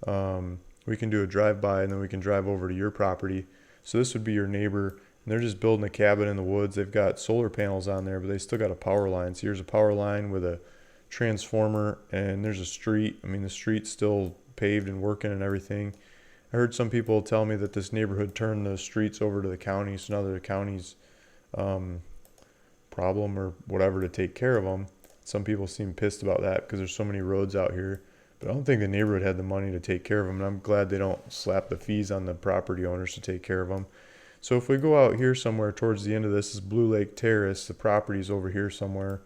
We can do a drive-by and then we can drive over to your property. So this would be your neighbor, and they're just building a cabin in the woods. They've got solar panels on there, but they still got a power line. So here's a power line with a transformer, and there's a street. I mean, the street's still paved and working and everything. I heard some people tell me that this neighborhood turned the streets over to the county, so now they're the county's problem or whatever to take care of them. Some people seem pissed about that because there's so many roads out here, but I don't think the neighborhood had the money to take care of them, and I'm glad they don't slap the fees on the property owners to take care of them. So if we go out here somewhere towards the end of this is Blue Lake Terrace. The property's over here somewhere,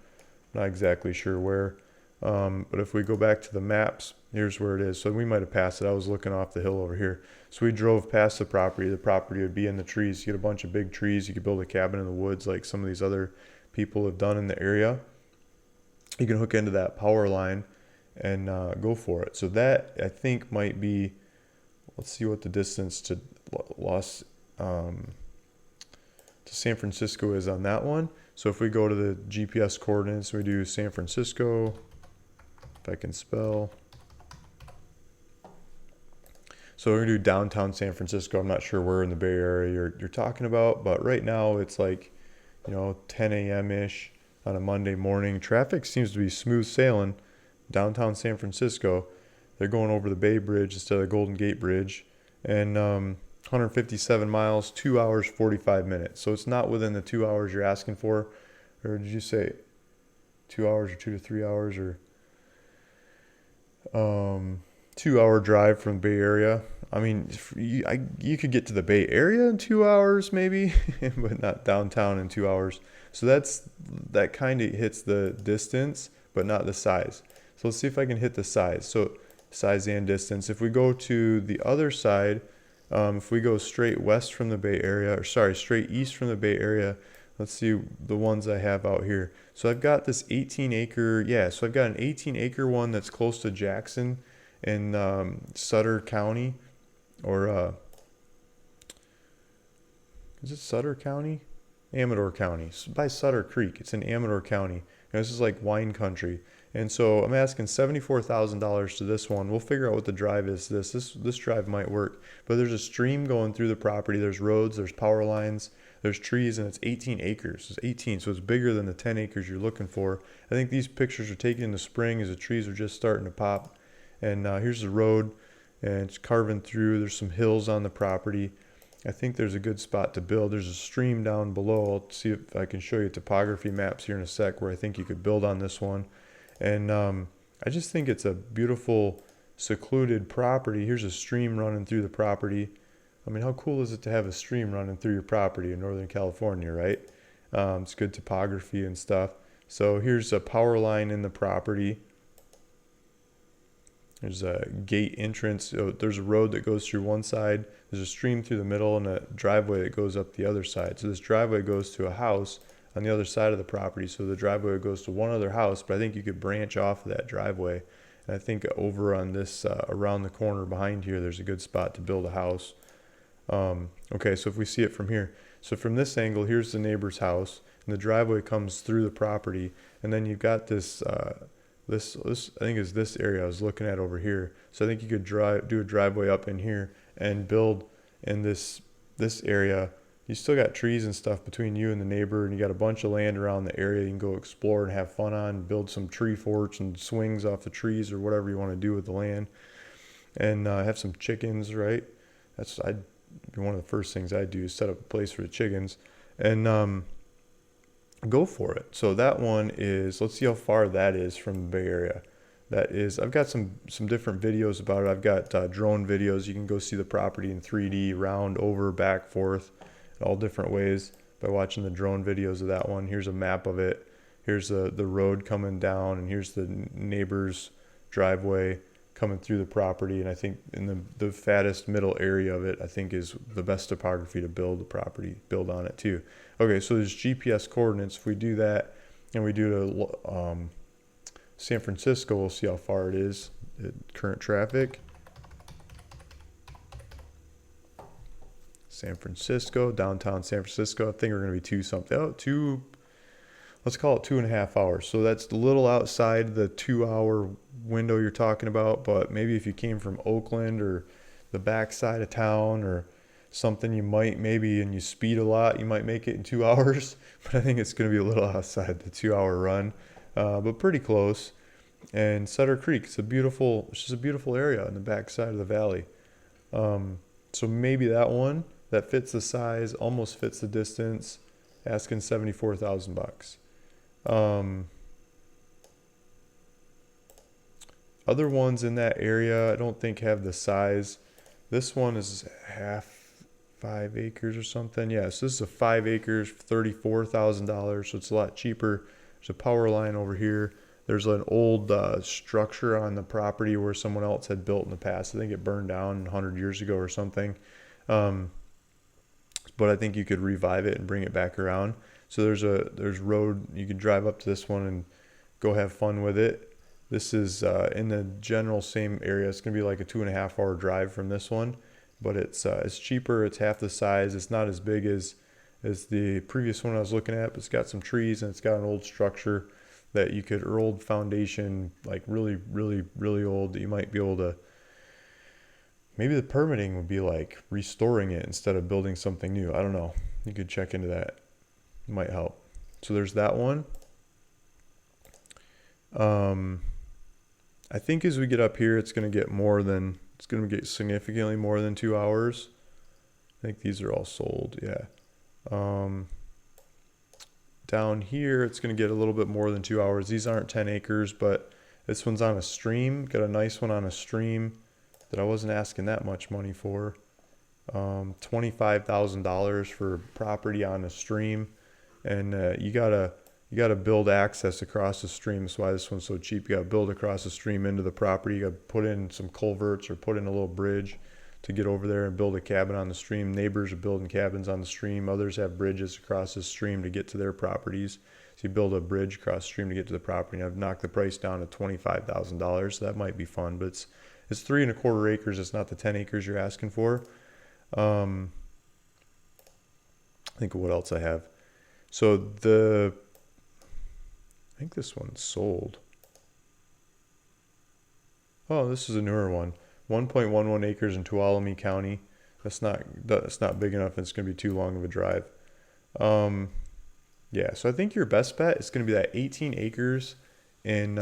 not exactly sure where. But if we go back to the maps, here's where it is. So we might have passed it. I was looking off the hill over here. So we drove past the property. The property would be in the trees. You get a bunch of big trees. You could build a cabin in the woods like some of these other people have done in the area. You can hook into that power line and go for it. So that, I think, might be, let's see what the distance to San Francisco is on that one. So if we go to the GPS coordinates, we do San Francisco, if I can spell. So we're gonna do downtown San Francisco. I'm not sure where in the Bay Area you're talking about, but right now it's like, 10 a.m. ish on a Monday morning. Traffic seems to be smooth sailing downtown San Francisco. They're going over the Bay Bridge instead of the Golden Gate Bridge, and 157 miles, 2 hours 45 minutes. So it's not within the 2 hours you're asking for, or did you say 2 hours or 2 to 3 hours, or 2 hour drive from the Bay Area? I mean, you could get to the Bay Area in 2 hours maybe, but not downtown in 2 hours. So that kind of hits the distance, but not the size. So let's see if I can hit the size. So size and distance. If we go to the other side, if we go straight west from the Bay Area, or sorry, straight east from the Bay Area, let's see the ones I have out here. So I've got this 18 acre, so I've got an 18 acre one that's close to Jackson in Sutter County, or is it Sutter County? Amador County, by Sutter Creek. It's in Amador County. And this is like wine country. And so I'm asking $74,000 to this one. We'll figure out what the drive is. This drive might work. But there's a stream going through the property. There's roads, there's power lines, there's trees, and it's 18 acres. It's 18, so it's bigger than the 10 acres you're looking for. I think these pictures are taken in the spring as the trees are just starting to pop. And here's the road, and it's carving through. There's some hills on the property. I think there's a good spot to build. There's a stream down below. I'll see if I can show you topography maps here in a sec where I think you could build on this one. And I just think it's a beautiful, secluded property. Here's a stream running through the property. I mean, how cool is it to have a stream running through your property in Northern California, right? It's good topography and stuff. So here's a power line in the property. There's a gate entrance. So there's a road that goes through one side. There's a stream through the middle and a driveway that goes up the other side. So this driveway goes to a house on the other side of the property. So the driveway goes to one other house, but I think you could branch off of that driveway. And I think over on this, around the corner behind here, there's a good spot to build a house. Okay, so if we see it from here. So from this angle, here's the neighbor's house, and the driveway comes through the property, and then you've got this this I think is this area I was looking at over here. So I think you could do a driveway up in here and build in this area. You still got trees and stuff between you and the neighbor, and you got a bunch of land around the area you can go explore and have fun on, build some tree forts and swings off the trees or whatever you want to do with the land, and have some chickens, right? I'd be one of the first things I'd do is set up a place for the chickens, and go for it. So that one is, let's see how far that is from the Bay Area. That is, I've got some different videos about it. I've got drone videos. You can go see the property in 3D, round, over, back, forth, all different ways by watching the drone videos of that one. Here's a map of it. Here's the road coming down, and here's the neighbor's driveway coming through the property. And I think in the fattest middle area of it, I think is the best topography to build on it too. Okay, so there's GPS coordinates. If we do that and we do to San Francisco, we'll see how far it is at current traffic. San Francisco, downtown San Francisco. I think we're going to be let's call it 2.5 hours. So that's a little outside the 2-hour window you're talking about, but maybe if you came from Oakland or the backside of town or something, and you speed a lot, you might make it in 2 hours, but I think it's going to be a little outside the 2-hour run, but pretty close. And Sutter Creek, it's just a beautiful area in the backside of the valley. So maybe that one that fits the size, almost fits the distance, asking $74,000. Other ones in that area I don't think have the size. This one is 5 acres or something. Yeah, so this is a 5 acres, $34,000, so it's a lot cheaper. There's a power line over here. There's an old structure on the property where someone else had built in the past. I think it burned down 100 years ago or something. But I think you could revive it and bring it back around. So there's road, you could drive up to this one and go have fun with it. This is in the general same area. It's going to be like a 2.5-hour drive from this one, but it's cheaper. It's half the size. It's not as big as the previous one I was looking at, but it's got some trees and it's got an old structure that you could, or old foundation, like really, really, really old, that you might be able to, maybe the permitting would be like restoring it instead of building something new. I don't know. You could check into that. It might help. So there's that one. I think as we get up here, it's going to get significantly more than 2 hours. I think these are all sold. Yeah. Down here, it's going to get a little bit more than 2 hours. These aren't 10 acres, but this one's on a stream. Got a nice one on a stream that I wasn't asking that much money for. $25,000 for property on a stream, and you gotta build access across the stream. That's why this one's so cheap. You gotta build across the stream into the property. You gotta put in some culverts or put in a little bridge to get over there and build a cabin on the stream. Neighbors are building cabins on the stream. Others have bridges across the stream to get to their properties. So you build a bridge across the stream to get to the property. And I've knocked the price down to $25,000. So that might be fun, but it's 3.25 acres. It's not the 10 acres you're asking for. Think of what else I have. So I think this one's sold. Oh, this is a newer one. 1.11 acres in Tuolumne County. That's not big enough, and it's going to be too long of a drive. Yeah, so I think your best bet is going to be that 18 acres in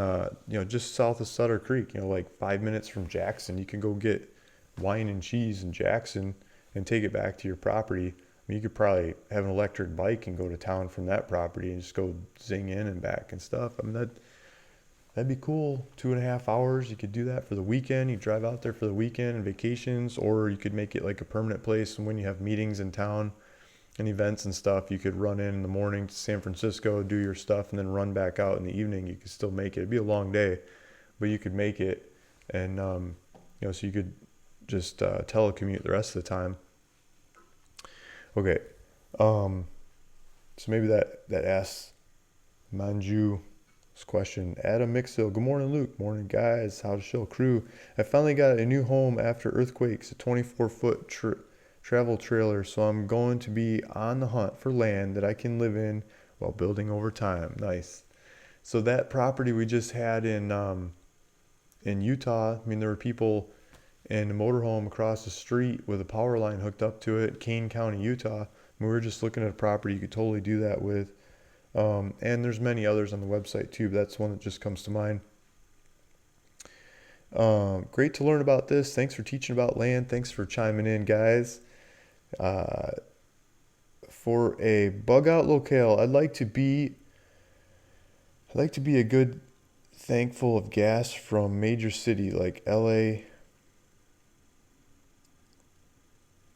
just south of Sutter Creek. Like 5 minutes from Jackson. You can go get wine and cheese in Jackson and take it back to your property. I mean, you could probably have an electric bike and go to town from that property and just go zing in and back and stuff. I mean, that'd be cool. 2.5 hours. You could do that for the weekend. You drive out there for the weekend and vacations, or you could make it like a permanent place. And when you have meetings in town and events and stuff, you could run in the morning to San Francisco, do your stuff, and then run back out in the evening. You could still make it. It'd be a long day, but you could make it. And, so you could just telecommute the rest of the time. Okay. So maybe that asks Manju question. Adam Mixville. Good morning, Luke. Morning, guys. How's the show crew? I finally got a new home after earthquakes. A 24-foot travel trailer. So I'm going to be on the hunt for land that I can live in while building over time. Nice. So that property we just had in Utah, I mean, there were people in a motorhome across the street with a power line hooked up to it, Kane County, Utah. We were just looking at a property you could totally do that with. And there's many others on the website too, but that's one that just comes to mind. Great to learn about this. Thanks for teaching about land. Thanks for chiming in, guys. Uh, for a bug out locale, I'd like to be a good thankful of gas from major city like LA,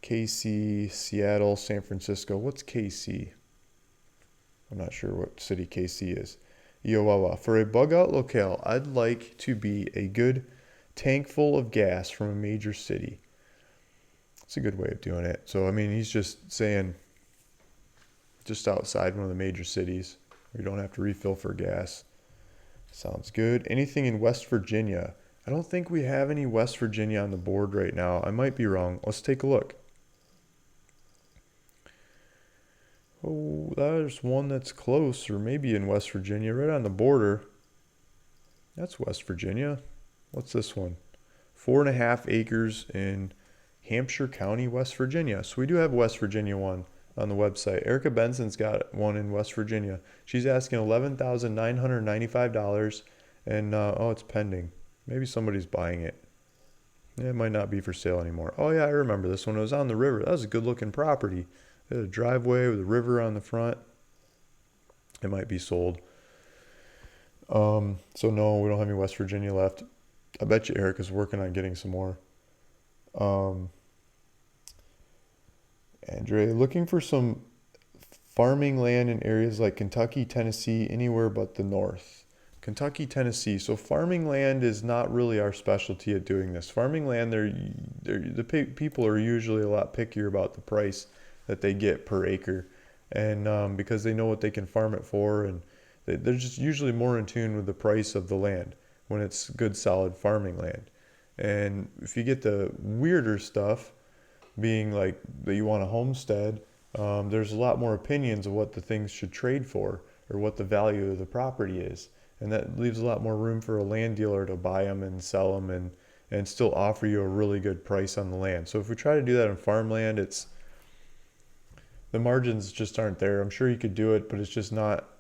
KC, Seattle, San Francisco. What's KC? I'm not sure what city KC is. Iowawa. For a bug out locale, I'd like to be a good tank full of gas from a major city. It's a good way of doing it. So, I mean, he's just saying just outside one of the major cities. We don't have to refill for gas. Sounds good. Anything in West Virginia? I don't think we have any West Virginia on the board right now. I might be wrong. Let's take a look. Oh, there's one that's close, or maybe in West Virginia, right on the border. That's West Virginia. What's this one? 4.5 acres in Hampshire County, West Virginia. So we do have West Virginia one on the website. Erica Benson's got one in West Virginia. She's asking $11,995, and it's pending. Maybe somebody's buying it. It might not be for sale anymore. Oh yeah, I remember this one. It was on the river. That was a good looking property. It had a driveway with a river on the front. It might be sold. So no, we don't have any West Virginia left. I bet you Erica's working on getting some more. Andre, looking for some farming land in areas like Kentucky, Tennessee, anywhere but the north. Kentucky, Tennessee. So farming land is not really our specialty at doing this. Farming land, people are usually a lot pickier about the price that they get per acre, and because they know what they can farm it for, and they're just usually more in tune with the price of the land when it's good, solid farming land. And if you get the weirder stuff, being like that you want a homestead, there's a lot more opinions of what the things should trade for or what the value of the property is. And that leaves a lot more room for a land dealer to buy them and sell them and still offer you a really good price on the land. So if we try to do that in farmland, the margins just aren't there. I'm sure you could do it, but it's not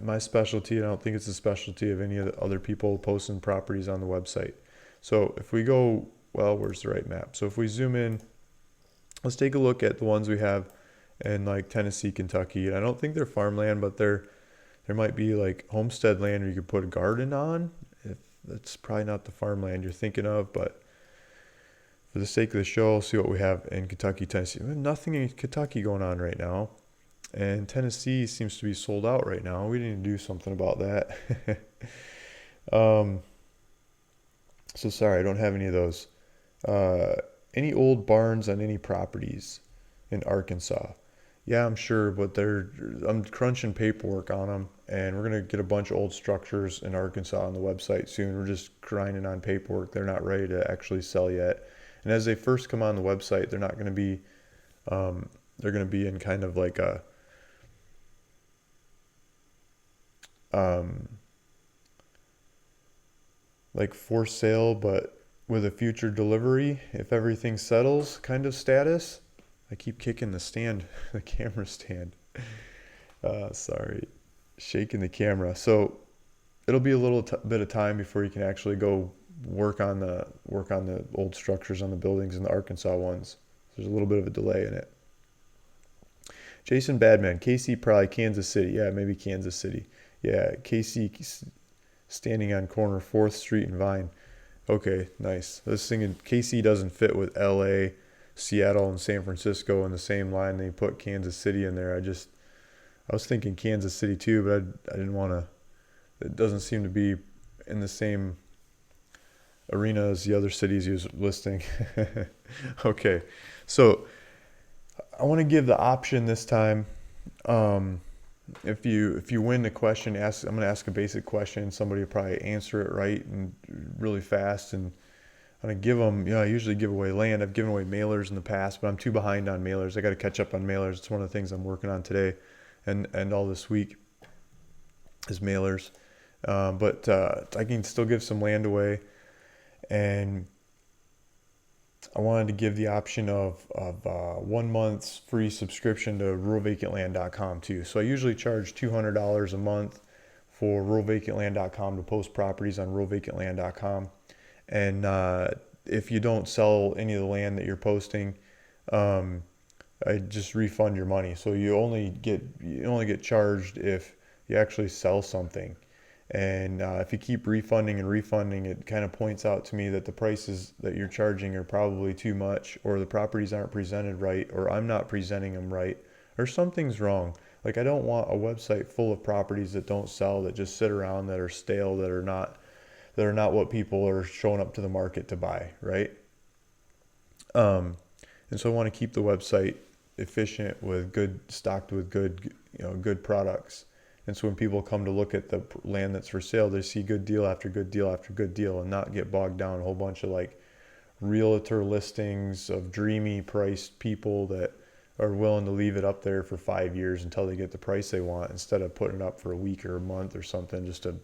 my specialty. I don't think it's the specialty of any of the other people posting properties on the website. So if we go, where's the right map? So if we zoom in, let's take a look at the ones we have in like Tennessee, Kentucky. And I don't think they're farmland, but there might be like homestead land where you could put a garden on. If that's probably not the farmland you're thinking of, but for the sake of the show, see what we have in Kentucky, Tennessee. We have nothing in Kentucky going on right now. And Tennessee seems to be sold out right now. We need to do something about that. So sorry, I don't have any of those. Any old barns on any properties in Arkansas? Yeah, I'm sure, but I'm crunching paperwork on them, and we're going to get a bunch of old structures in Arkansas on the website soon. We're just grinding on paperwork. They're not ready to actually sell yet. And as they first come on the website, they're not going to be, they're going to be in kind of like a, like for sale, but with a future delivery if everything settles kind of status. I keep kicking the camera stand. Sorry, shaking the camera. So it'll be a little bit of time before you can actually go work on the old structures on the buildings in the Arkansas ones. There's a little bit of a delay in it. Jason Badman, KC, probably Kansas City. Yeah, maybe Kansas City. Yeah, KC standing on corner 4th Street and Vine. Okay, nice. This thing in KC doesn't fit with LA, Seattle, and San Francisco in the same line. They put Kansas City in there. I was thinking Kansas City too, but I didn't want to. It doesn't seem to be in the same arena as the other cities he was listing. Okay, so I want to give the option this time. If you win the question, I'm going to ask a basic question. Somebody will probably answer it right and really fast, and I'm gonna give them. I usually give away land. I've given away mailers in the past, but I'm too behind on mailers. I got to catch up on mailers. It's one of the things I'm working on today, and all this week is mailers. But I can still give some land away, and I wanted to give the option of 1 month's free subscription to ruralvacantland.com too. So I usually charge $200 a month for ruralvacantland.com to post properties on ruralvacantland.com. And if you don't sell any of the land that you're posting, I just refund your money. So you only get charged if you actually sell something. And if you keep refunding and refunding, it kind of points out to me that the prices that you're charging are probably too much, or the properties aren't presented right, or I'm not presenting them right, or something's wrong. Like, I don't want a website full of properties that don't sell, that just sit around, that are stale, that are not what people are showing up to the market to buy, right? And so I want to keep the website efficient, with stocked with good products. And so when people come to look at the land that's for sale, they see good deal after good deal after good deal, and not get bogged down a whole bunch of like realtor listings of dreamy priced people that are willing to leave it up there for 5 years until they get the price they want, instead of putting it up for a week or a month or something, just to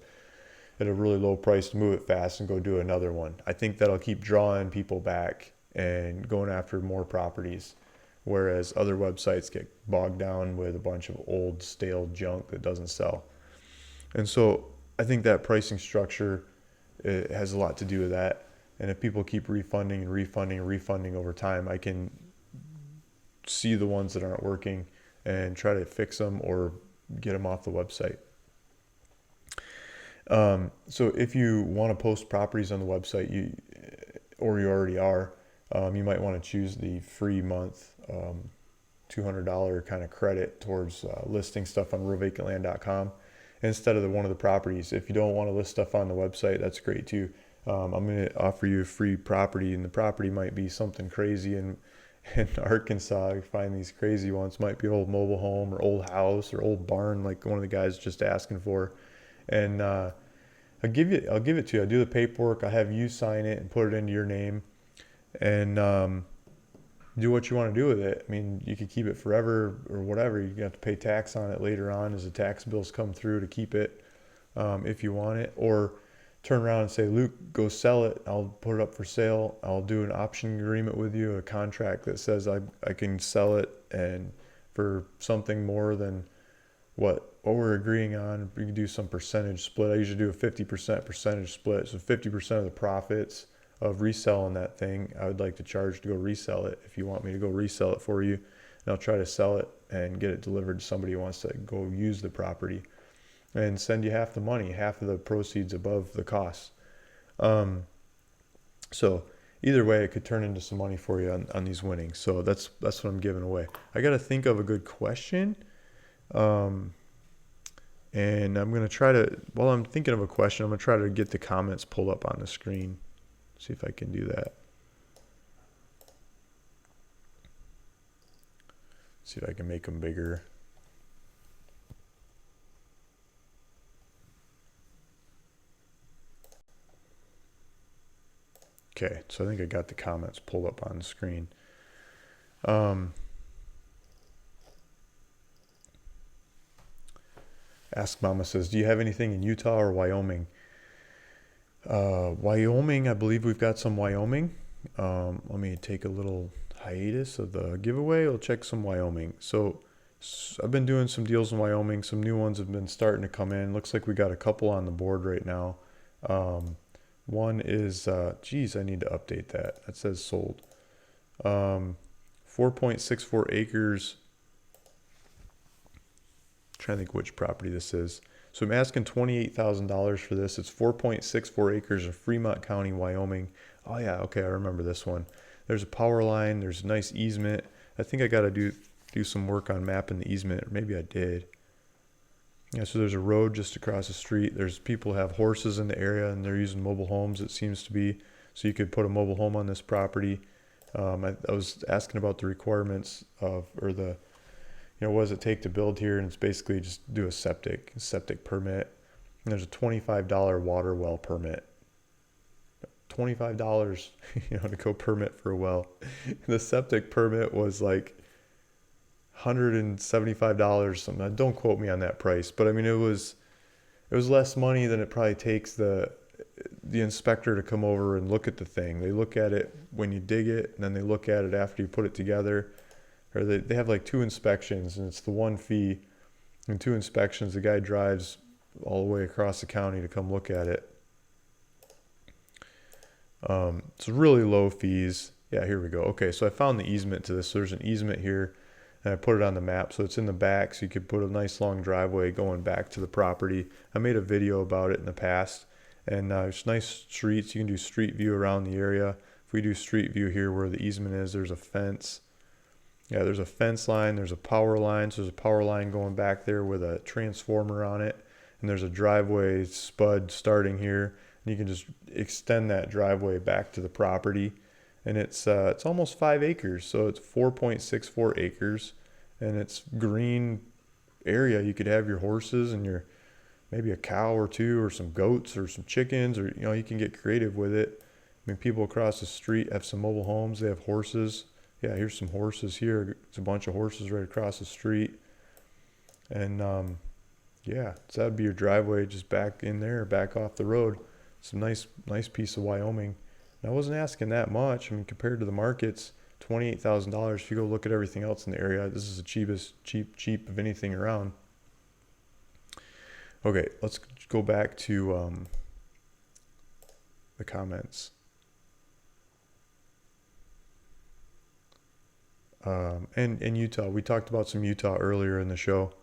at a really low price to move it fast and go do another one. I think that'll keep drawing people back and going after more properties, whereas other websites get bogged down with a bunch of old stale junk that doesn't sell. And so I think that pricing structure, it has a lot to do with that. And if people keep refunding and refunding and refunding over time, I can see the ones that aren't working and try to fix them or get them off the website. So if you want to post properties on the website, you already are, you might want to choose the free month, $200 kind of credit towards listing stuff on ruralvacantland.com instead of one of the properties. If you don't want to list stuff on the website, that's great too. I'm going to offer you a free property, and the property might be something crazy in Arkansas. You find these crazy ones, might be an old mobile home or old house or old barn, like one of the guys just asking for. And I'll give it to you. I'll do the paperwork. I'll have you sign it and put it into your name, and do what you want to do with it. I mean, you could keep it forever or whatever. You have to pay tax on it later on as the tax bills come through to keep it, if you want it. Or turn around and say, Luke, go sell it. I'll put it up for sale. I'll do an option agreement with you, a contract that says I can sell it, and for something more than what we're agreeing on. We can do some percentage split. I usually do a 50% percentage split. So 50% of the profits of reselling that thing, I would like to charge to go resell it. If you want me to go resell it for you, and I'll try to sell it and get it delivered to somebody who wants to go use the property, and send you half the money, half of the proceeds above the costs. So either way, it could turn into some money for you on these winnings. So that's what I'm giving away. I got to think of a good question. And I'm going to try to, while I'm thinking of a question, I'm going to try to get the comments pulled up on the screen. See if I can do that. See if I can make them bigger. Okay, so I think I got the comments pulled up on the screen. Ask Mama says, do you have anything in Utah or Wyoming? Wyoming, I believe we've got some Wyoming. Let me take a little hiatus of the giveaway. I'll check some Wyoming. So I've been doing some deals in Wyoming. Some new ones have been starting to come in. Looks like we got a couple on the board right now. One is, I need to update that. That says sold. 4.64 acres. Trying to think which property this is. So I'm asking $28,000 for this. It's 4.64 acres in Fremont County, Wyoming. Oh yeah, okay, I remember this one. There's a power line. There's a nice easement. I think I got to do some work on mapping the easement, or maybe I did. Yeah, so there's a road just across the street. There's people who have horses in the area, and they're using mobile homes, it seems to be. So you could put a mobile home on this property. I was asking about the requirements of, or the, what does it take to build here? And it's basically just do a septic permit. And there's a $25 water well permit. $25, to go permit for a well. The septic permit was like $175 something. Now, don't quote me on that price, but I mean it was less money than it probably takes the inspector to come over and look at the thing. They look at it when you dig it, and then they look at it after you put it together. Or they have like 2 inspections, and it's the one fee. And 2 inspections, the guy drives all the way across the county to come look at it. It's really low fees. Yeah, here we go. Okay, so I found the easement to this. So there's an easement here, and I put it on the map. So it's in the back, so you could put a nice long driveway going back to the property. I made a video about it in the past, and there's nice streets. You can do street view around the area. If we do street view here where the easement is, there's a fence. Yeah, there's a fence line, there's a power line. So there's a power line going back there with a transformer on it. And there's a driveway spud starting here. And you can just extend that driveway back to the property. And it's almost 5 acres. So it's 4.64 acres. And it's green area. You could have your horses and your maybe a cow or 2 or some goats or some chickens, or you can get creative with it. I mean, people across the street have some mobile homes. They have horses. Yeah, here's some horses here. It's a bunch of horses right across the street. And yeah, so that'd be your driveway just back in there, back off the road. It's a nice piece of Wyoming. And I wasn't asking that much. I mean, compared to the markets, $28,000. If you go look at everything else in the area, this is the cheapest, cheap of anything around. Okay, let's go back to the comments. And Utah. We talked about some Utah earlier in the show.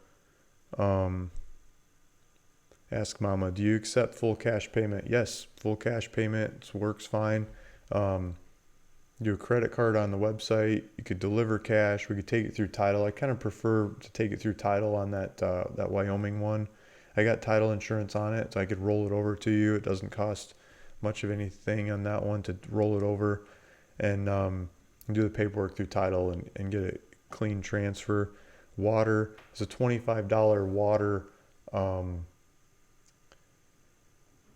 Ask Mama, do you accept full cash payment? Yes, full cash payment works fine. Do a credit card on the website. You could deliver cash. We could take it through title. I kind of prefer to take it through title on that Wyoming one. I got title insurance on it, so I could roll it over to you. It doesn't cost much of anything on that one to roll it over, and do the paperwork through title and get a clean transfer. Water is a $25 water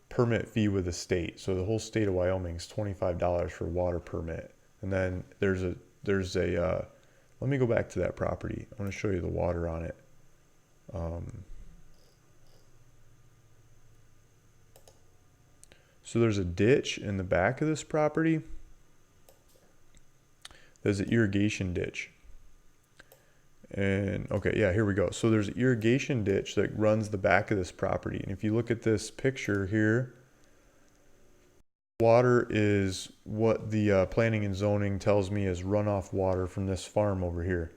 permit fee with the state. So the whole state of Wyoming is $25 for a water permit. And then there's a let me go back to that property. I want to show you the water on it. So there's a ditch in the back of this property. There's an irrigation ditch. And okay, yeah, here we go. So there's an irrigation ditch that runs the back of this property. And if you look at this picture here, water is what the planning and zoning tells me is runoff water from this farm over here.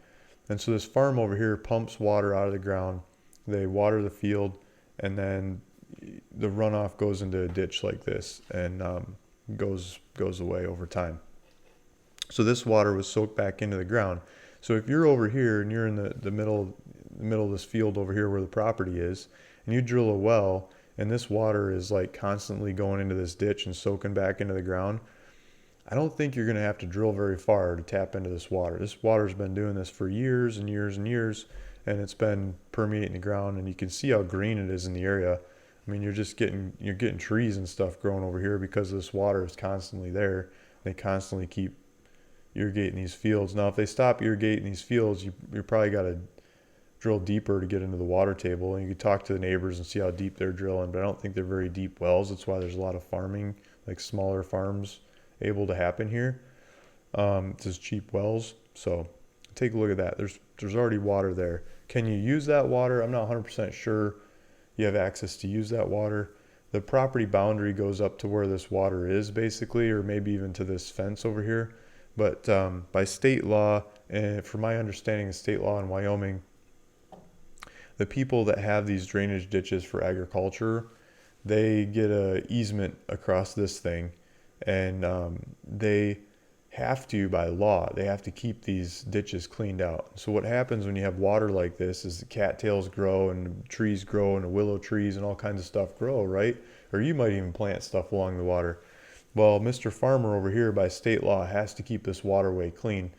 And so this farm over here pumps water out of the ground. They water the field, and then the runoff goes into a ditch like this and goes away over time. So this water was soaked back into the ground. So if you're over here and you're in the middle of this field over here where the property is, and you drill a well, and this water is like constantly going into this ditch and soaking back into the ground, I don't think you're going to have to drill very far to tap into this water. This water's been doing this for years and years and years, and it's been permeating the ground, and you can see how green it is in the area. I mean, you're getting trees and stuff growing over here because this water is constantly there. They constantly keep irrigating these fields. Now, if they stop irrigating these fields, you probably got to drill deeper to get into the water table. And you can talk to the neighbors and see how deep they're drilling, but I don't think they're very deep wells. That's why there's a lot of farming, like smaller farms, able to happen here. Just cheap wells. So take a look at that. There's already water there. Can you use that water? I'm not 100% sure you have access to use that water. The property boundary goes up to where this water is, basically, or maybe even to this fence over here. But by state law, and from my understanding of state law in Wyoming, the people that have these drainage ditches for agriculture, they get a easement across this thing, and they have to, by law, they have to keep these ditches cleaned out. So what happens when you have water like this is the cattails grow and trees grow and the willow trees and all kinds of stuff grow, right? Or you might even plant stuff along the water. Well, Mr. Farmer over here by state law has to keep this waterway clean.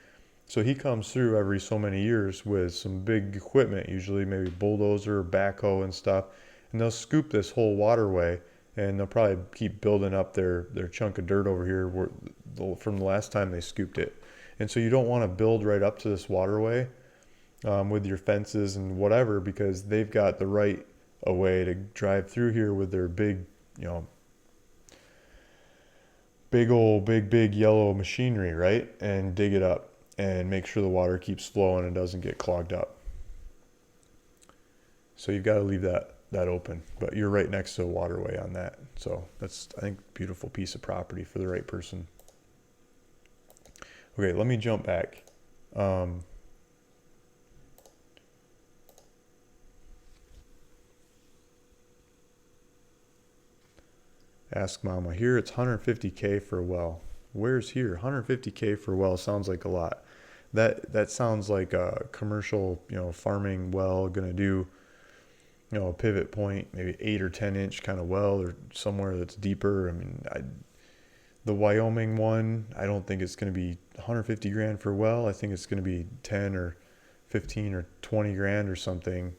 So he comes through every so many years with some big equipment, usually maybe bulldozer or backhoe and stuff, and they'll scoop this whole waterway and they'll probably keep building up their chunk of dirt over here from the last time they scooped it. And so you don't want to build right up to this waterway with your fences and whatever, because they've got the right of way to drive through here with their big, you know, big yellow machinery, right? And dig it up and make sure the water keeps flowing and doesn't get clogged up. So you've got to leave that open, but you're right next to a waterway on that. So that's, I think, a beautiful piece of property for the right person. Okay, let me jump back. Ask Mama. Here it's 150K for a well. Where's here? 150K for a well sounds like a lot. That sounds like a commercial, farming well, gonna do, a pivot point, maybe 8 or 10 inch kind of well, or somewhere that's deeper. I mean, the Wyoming one, I don't think it's gonna be 150 grand for a well. I think it's gonna be 10 or 15 or 20 grand or something,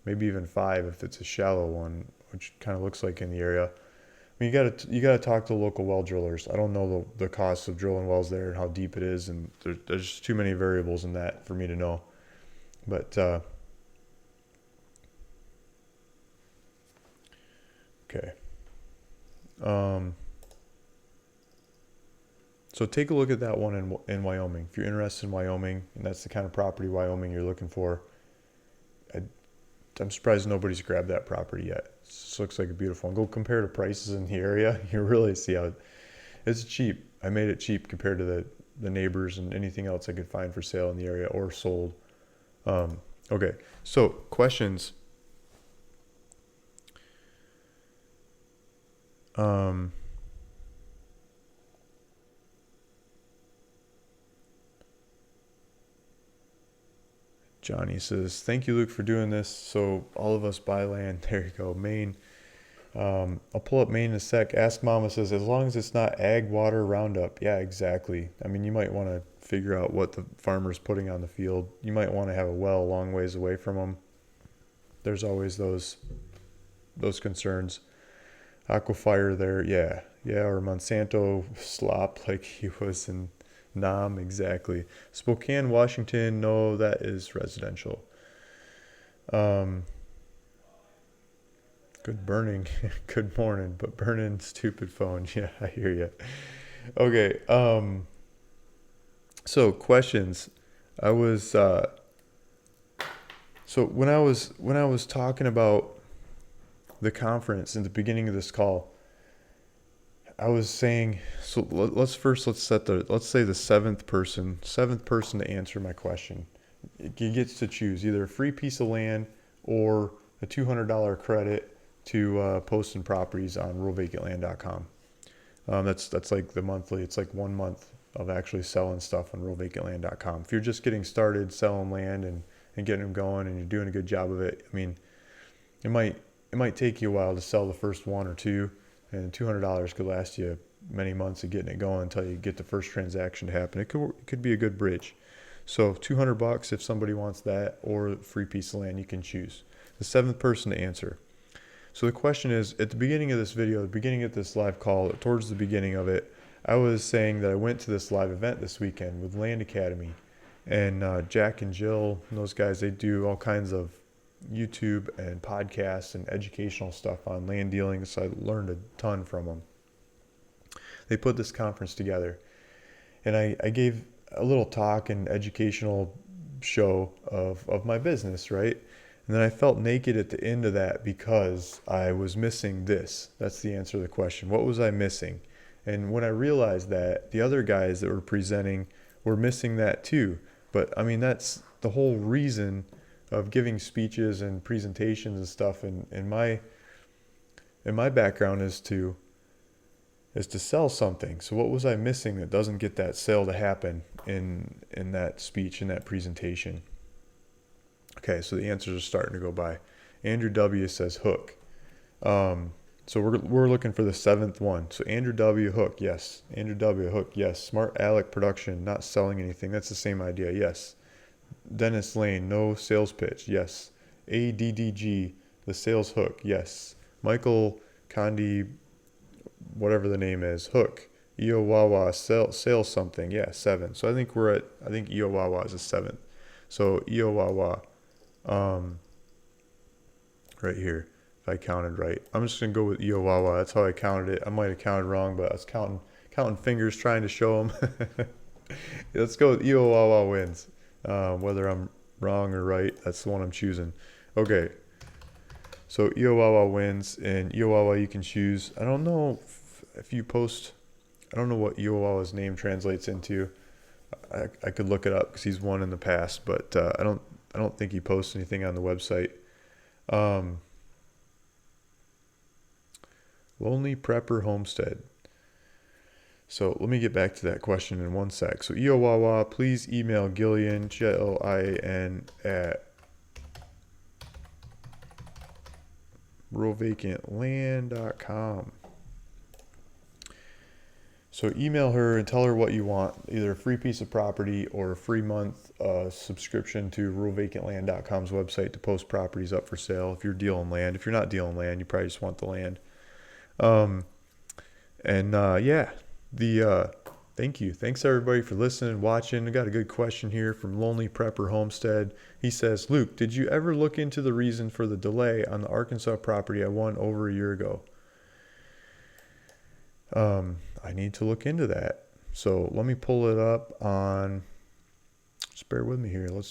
maybe even 5 if it's a shallow one, which kind of looks like in the area. I mean, you gotta talk to local well drillers. I don't know the cost of drilling wells there and how deep it is, and there's just too many variables in that for me to know. But okay. So take a look at that one in Wyoming. If you're interested in Wyoming and that's the kind of property Wyoming you're looking for, I'm surprised nobody's grabbed that property yet. It just looks like a beautiful one. Go compare to prices in the area. You really see how it's cheap. I made it cheap compared to the neighbors and anything else I could find for sale in the area or sold. Okay, so questions. Johnny says, thank you, Luke, for doing this so all of us buy land. There you go. Maine. I'll pull up Maine in a sec. Ask Mama says, as long as it's not ag water Roundup. Yeah, exactly. I mean, you might want to figure out what the farmer's putting on the field. You might want to have a well a long ways away from them. There's always those concerns. Aquifer there, yeah, or Monsanto slop like he was in Nam, exactly. Spokane, Washington, no, that is residential. Good burning. Good morning, but burning stupid phone. Yeah, I hear you. Okay, so questions. I was so when I was talking about the conference in the beginning of this call, I was saying, so let's say the seventh person to answer my question. He gets to choose either a free piece of land or a $200 credit to posting properties on ruralvacantland.com. That's like the monthly. It's like 1 month of actually selling stuff on ruralvacantland.com. If you're just getting started selling land and getting them going and you're doing a good job of it, I mean, it might take you a while to sell the first one or two, and $200 could last you many months of getting it going until you get the first transaction to happen. It could be a good bridge. So $200 if somebody wants that, or a free piece of land, you can choose. The seventh person to answer. So the question is, at the beginning of this video, the beginning of this live call, towards the beginning of it, I was saying that I went to this live event this weekend with Land Academy, and Jack and Jill and those guys, they do all kinds of YouTube and podcasts and educational stuff on land dealing, so I learned a ton from them. They put this conference together, and I gave a little talk and educational show of my business, right? And then I felt naked at the end of that because I was missing this. That's the answer to the question. What was I missing? And when I realized that, the other guys that were presenting were missing that too. But I mean, that's the whole reason of giving speeches and presentations and stuff in my background is to sell something. So what was I missing that doesn't get that sale to happen in that speech, in that presentation? Okay, so the answers are starting to go by. Andrew W says hook. So we're looking for the seventh one. So Andrew W, hook, yes. Andrew W, hook, yes. Smart Alec production, not selling anything. That's the same idea, yes. Dennis Lane, no sales pitch, yes. ADDG, the sales hook, yes. Michael Condi whatever the name is, Hook. Iowawa sell something. Yeah, 7. So I think Iowawa is a 7th. So Iowawa, um, right here, if I counted right. I'm just gonna go with Iowawa. That's how I counted it. I might have counted wrong, but I was counting fingers trying to show them. Let's go with Iowawa wins. Whether I'm wrong or right, that's the one I'm choosing. Okay, so Iowawa wins, and Iowawa you can choose. I don't know if you post. I don't know what Iowawa's name translates into. I could look it up because he's won in the past, but I don't think he posts anything on the website. Um, Lonely Prepper Homestead. So let me get back to that question in one sec. So Iowawa, please email Gilian, Gilian, at ruralvacantland.com. So email her and tell her what you want, either a free piece of property or a free month subscription to ruralvacantland.com's website to post properties up for sale if you're dealing land. If you're not dealing land, you probably just want the land. Yeah, thank you. Thanks everybody for listening and watching. I got a good question here from Lonely Prepper Homestead. He says, Luke, did you ever look into the reason for the delay on the Arkansas property I won over a year ago? I need to look into that. So let me pull it up on, just bear with me here. I'll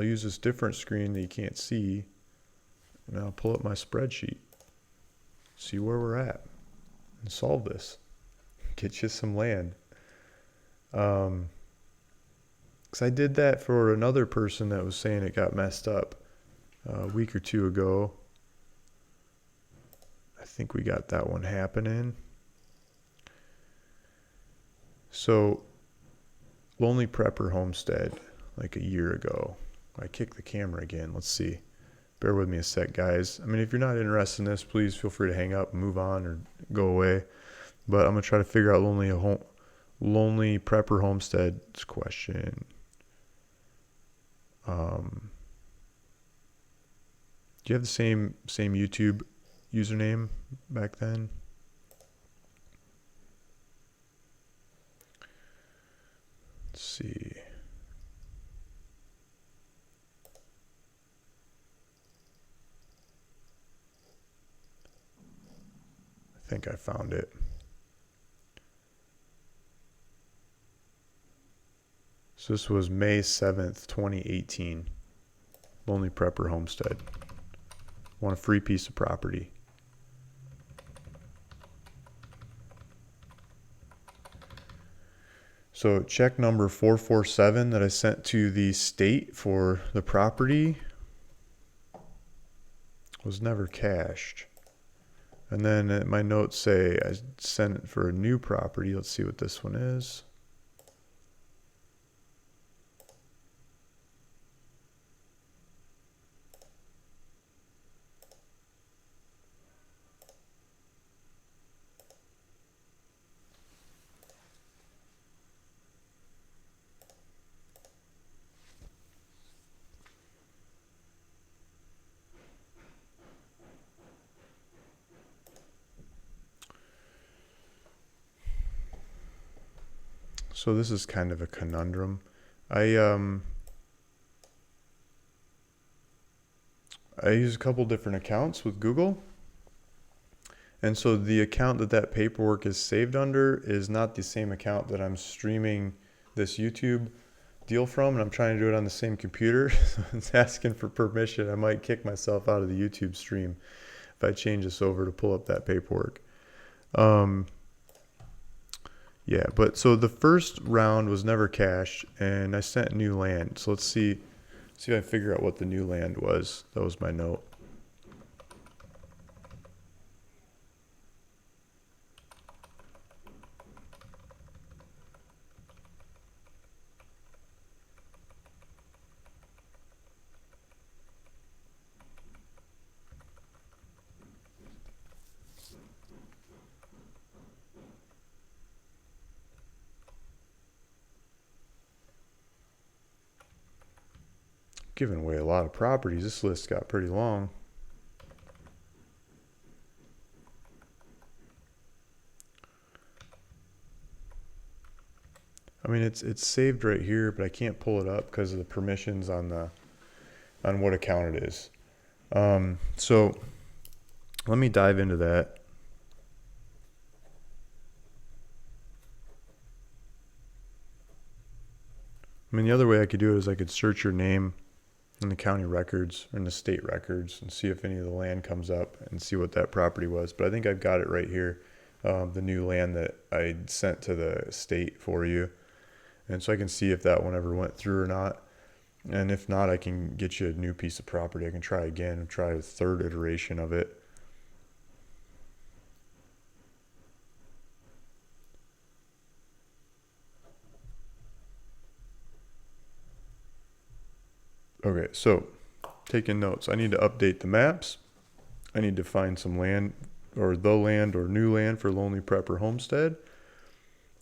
use this different screen that you can't see. And I'll pull up my spreadsheet. See where we're at and solve this. Get you some land. Because I did that for another person that was saying it got messed up a week or two ago. I think we got that one happening. So, Lonely Prepper Homestead, like a year ago. I kicked the camera again. Let's see. Bear with me a sec, guys. I mean, if you're not interested in this, please feel free to hang up and move on or go away. But I'm going to try to figure out Lonely Prepper Homestead's question. Do you have the same YouTube username back then? Let's see. I think I found it. So this was May 7th, 2018. Lonely Prepper Homestead. Want a free piece of property. So check number 447 that I sent to the state for the property was never cashed. And then my notes say I sent it for a new property. Let's see what this one is. So this is kind of a conundrum. I use a couple different accounts with Google. And so the account that paperwork is saved under is not the same account that I'm streaming this YouTube deal from, and I'm trying to do it on the same computer. So it's asking for permission. I might kick myself out of the YouTube stream if I change this over to pull up that paperwork. Yeah, but so the first round was never cashed, and I sent new land. So let's see if I figure out what the new land was. That was my note. Giving away a lot of properties. This list got pretty long. I mean, it's saved right here, but I can't pull it up because of the permissions on what account it is. So let me dive into that. I mean, the other way I could do it is I could search your name in the county records or in the state records and see if any of the land comes up and see what that property was. But I think I've got it right here, the new land that I sent to the state for you. And so I can see if that one ever went through or not. And if not, I can get you a new piece of property. I can try again and try a third iteration of it. Okay, so taking notes. I need to update the maps. I need to find some land or the land or new land for Lonely Prepper Homestead.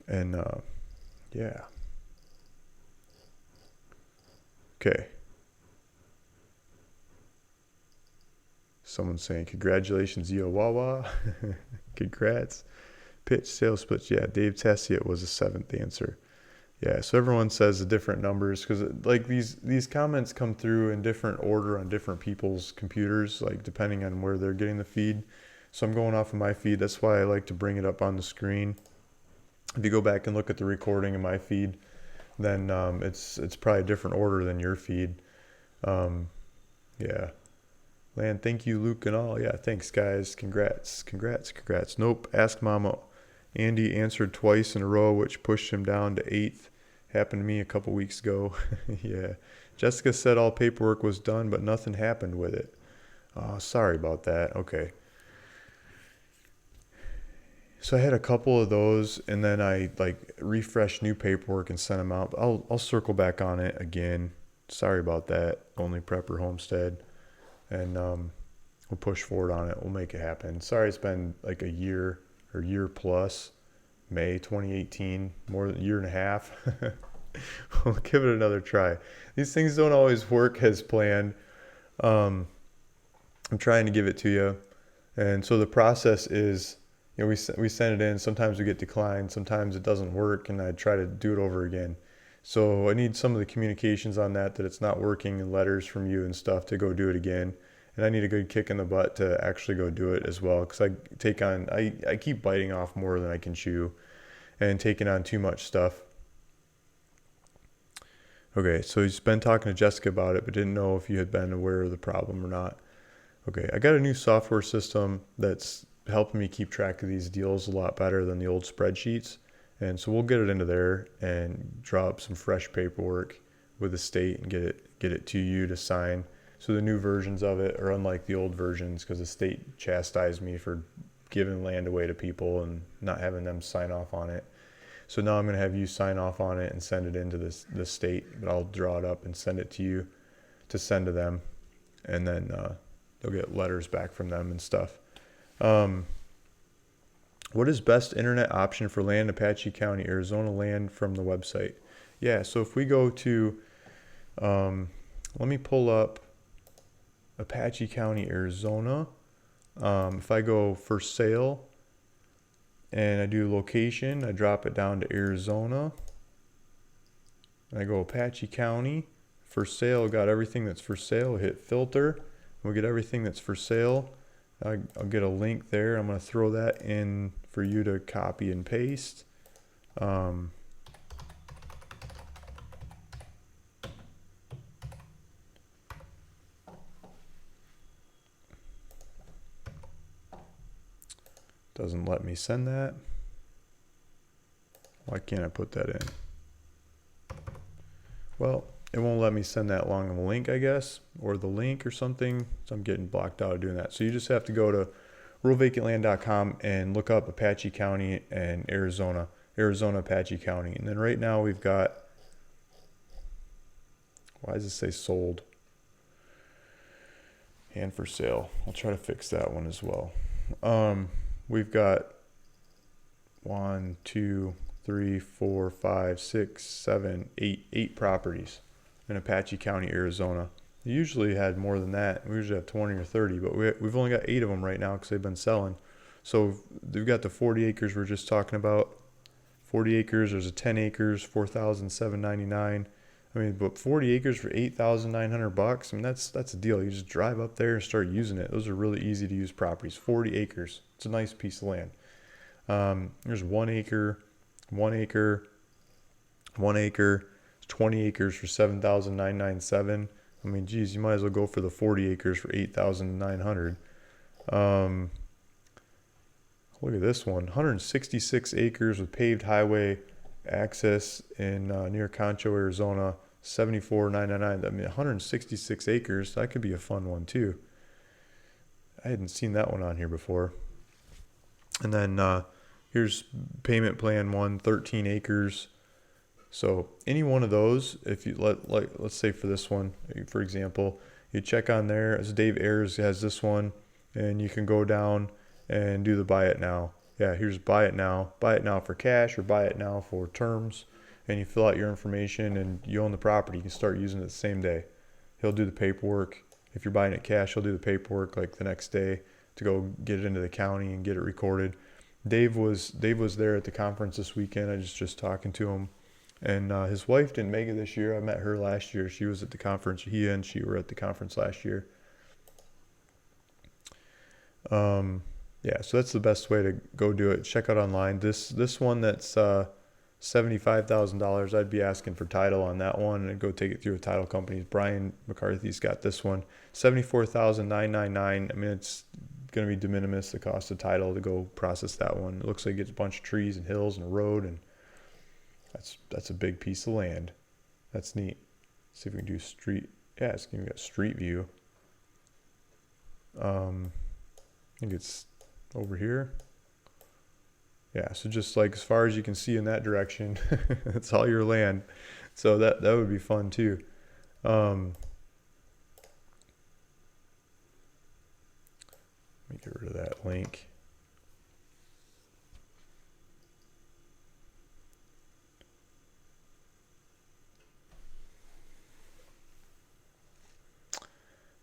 And yeah. Okay. Someone's saying, congratulations, Yo Wawa. Congrats. Pitch, sales splits. Yeah, Dave Tessiet was the seventh answer. Yeah, so everyone says the different numbers because like these comments come through in different order on different people's computers, like depending on where they're getting the feed. So I'm going off of my feed. That's why I like to bring it up on the screen. If you go back and look at the recording of my feed, then it's probably a different order than your feed. Yeah. Land, thank you, Luke and all. Yeah, thanks, guys. Congrats. Nope, ask Mama. Andy answered twice in a row, which pushed him down to 8th. Happened to me a couple weeks ago. Yeah. Jessica said all paperwork was done, but nothing happened with it. Oh, sorry about that. Okay. So I had a couple of those, and then I refreshed new paperwork and sent them out. I'll circle back on it again. Sorry about that. Only Prepper Homestead. And we'll push forward on it. We'll make it happen. Sorry it's been like a year or year plus. May 2018, more than a year and a half. We'll give it another try. These things don't always work as planned. I'm trying to give it to you. And so the process is, we send it in. Sometimes we get declined. Sometimes it doesn't work, and I try to do it over again. So I need some of the communications on that it's not working, and letters from you and stuff to go do it again. And I need a good kick in the butt to actually go do it as well, because I keep biting off more than I can chew and taking on too much stuff. Okay, so he's been talking to Jessica about it, but didn't know if you had been aware of the problem or not. Okay, I got a new software system that's helping me keep track of these deals a lot better than the old spreadsheets. And so we'll get it into there and draw up some fresh paperwork with the state and get it to you to sign. So the new versions of it are unlike the old versions because the state chastised me for giving land away to people and not having them sign off on it. So now I'm going to have you sign off on it and send it into the state, but I'll draw it up and send it to you to send to them. And then they'll get letters back from them and stuff. What is best internet option for land, Apache County, Arizona land from the website? Yeah, so if we go to, let me pull up Apache County, Arizona. If I go for sale and I do location, I drop it down to Arizona. And I go Apache County, for sale, got everything that's for sale, hit filter, we'll get everything that's for sale. I'll get a link there. I'm going to throw that in for you to copy and paste. Doesn't let me send that. Why can't I put that in? Well, it won't let me send that long of a link, I guess, or the link or something. So I'm getting blocked out of doing that. So you just have to go to ruralvacantland.com and look up Apache County and Arizona Apache County. And then right now we've got, why does it say sold and for sale? I'll try to fix that one as well. We've got 1, 2, 3, 4, 5, 6, 7, 8 properties in Apache County, Arizona. We usually had more than that. We usually have 20 or 30, but we've only got 8 of them right now because they've been selling. So we've got the 40 acres we're just talking about, 40 acres, there's a 10 acres, 4,799. I mean, but 40 acres for $8,900. I mean, that's a deal. You just drive up there and start using it. Those are really easy to use properties. 40 acres. It's a nice piece of land. There's 1 acre, 1 acre, 1 acre. It's 20 acres for 7,997. I mean, geez, you might as well go for the 40 acres for 8,900. Look at this one, 166 acres with paved highway access in near Concho, Arizona, 74,999. I mean, 166 acres, that could be a fun one too. I hadn't seen that one on here before. And then here's payment plan 1, 13 acres. So any one of those, if you let's say for this one, for example, you check on there, as Dave Ayers has this one, and you can go down and do the buy it now. Yeah, here's buy it now for cash, or buy it now for terms, and you fill out your information and you own the property. You can start using it the same day. He'll do the paperwork. If you're buying it cash, he'll do the paperwork like the next day to go get it into the county and get it recorded. Dave was there at the conference this weekend. I just talking to him, and his wife didn't make it this year. I met her last year. She was at the conference. He and she were at the conference last year. Yeah, so that's the best way to go do it. Check out online. This one that's $75,000, I'd be asking for title on that one and go take it through a title company. Brian McCarthy's got this one, $74,999. I mean, it's going to be de minimis, the cost of title to go process that one. It looks like it's a bunch of trees and hills and a road, and that's a big piece of land. That's neat. Let's see if we can do street. Yeah, it's going to get street view. I think it's over here. Yeah, so just like as far as you can see in that direction, that's all your land. So that would be fun too. Let me get rid of that link.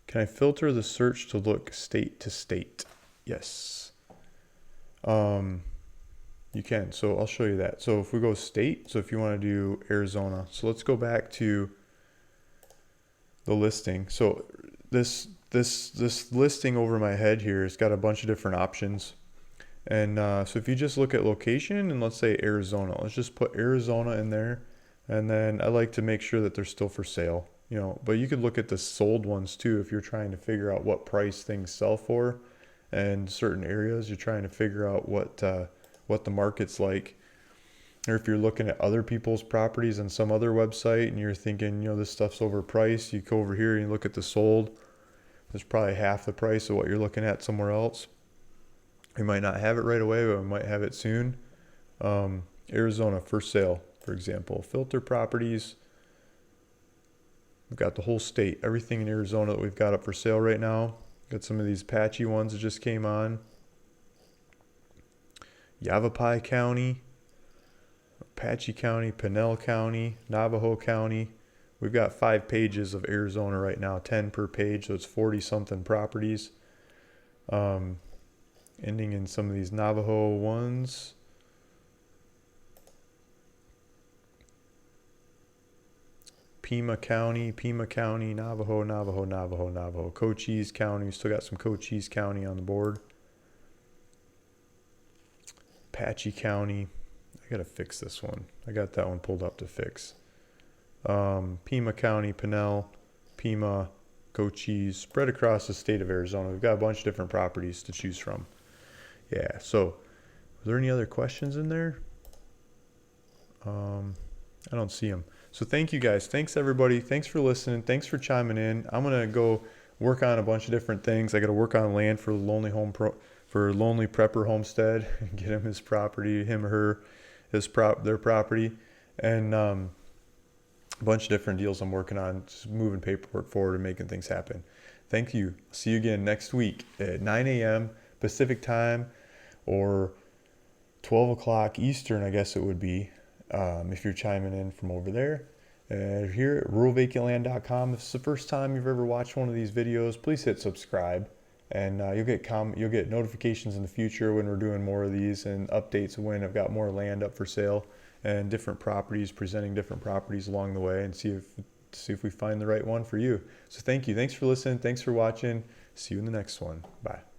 Can I filter the search to look state to state? Yes. You can. So I'll show you that. So if we go state, so if you want to do Arizona, so let's go back to the listing. So this listing over my head here has got a bunch of different options. And so if you just look at location and let's say Arizona, let's just put Arizona in there. And then I like to make sure that they're still for sale, but you could look at the sold ones too if you're trying to figure out what price things sell for. And certain areas, you're trying to figure out what the market's like. Or if you're looking at other people's properties on some other website and you're thinking, this stuff's overpriced, you go over here and you look at the sold. There's probably half the price of what you're looking at somewhere else. We might not have it right away, but we might have it soon. Arizona for sale, for example. Filter properties. We've got the whole state, everything in Arizona that we've got up for sale right now. Got some of these patchy ones that just came on. Yavapai County, Apache County, Pinell County, Navajo County. We've got 5 pages of Arizona right now, 10 per page, so it's 40-something properties. Ending in some of these Navajo ones. Pima County, Navajo. Cochise County, we still got some Cochise County on the board. Apache County, I gotta fix this one. I got that one pulled up to fix. Pima County, Pinell, Pima, Cochise, spread across the state of Arizona. We've got a bunch of different properties to choose from. Yeah, so, are there any other questions in there? I don't see them. So thank you guys. Thanks everybody. Thanks for listening. Thanks for chiming in. I'm going to go work on a bunch of different things. I got to work on land for Lonely Prepper Homestead, get him his property, him or her, their property, and a bunch of different deals I'm working on, just moving paperwork forward and making things happen. Thank you. See you again next week at 9 a.m. Pacific time or 12 o'clock Eastern, I guess it would be. If you're chiming in from over there. Here at ruralvacantland.com, if it's the first time you've ever watched one of these videos, please hit subscribe. And you'll get notifications in the future when we're doing more of these, and updates when I've got more land up for sale, and different properties, presenting different properties along the way, and see if we find the right one for you. So thank you. Thanks for listening. Thanks for watching. See you in the next one. Bye.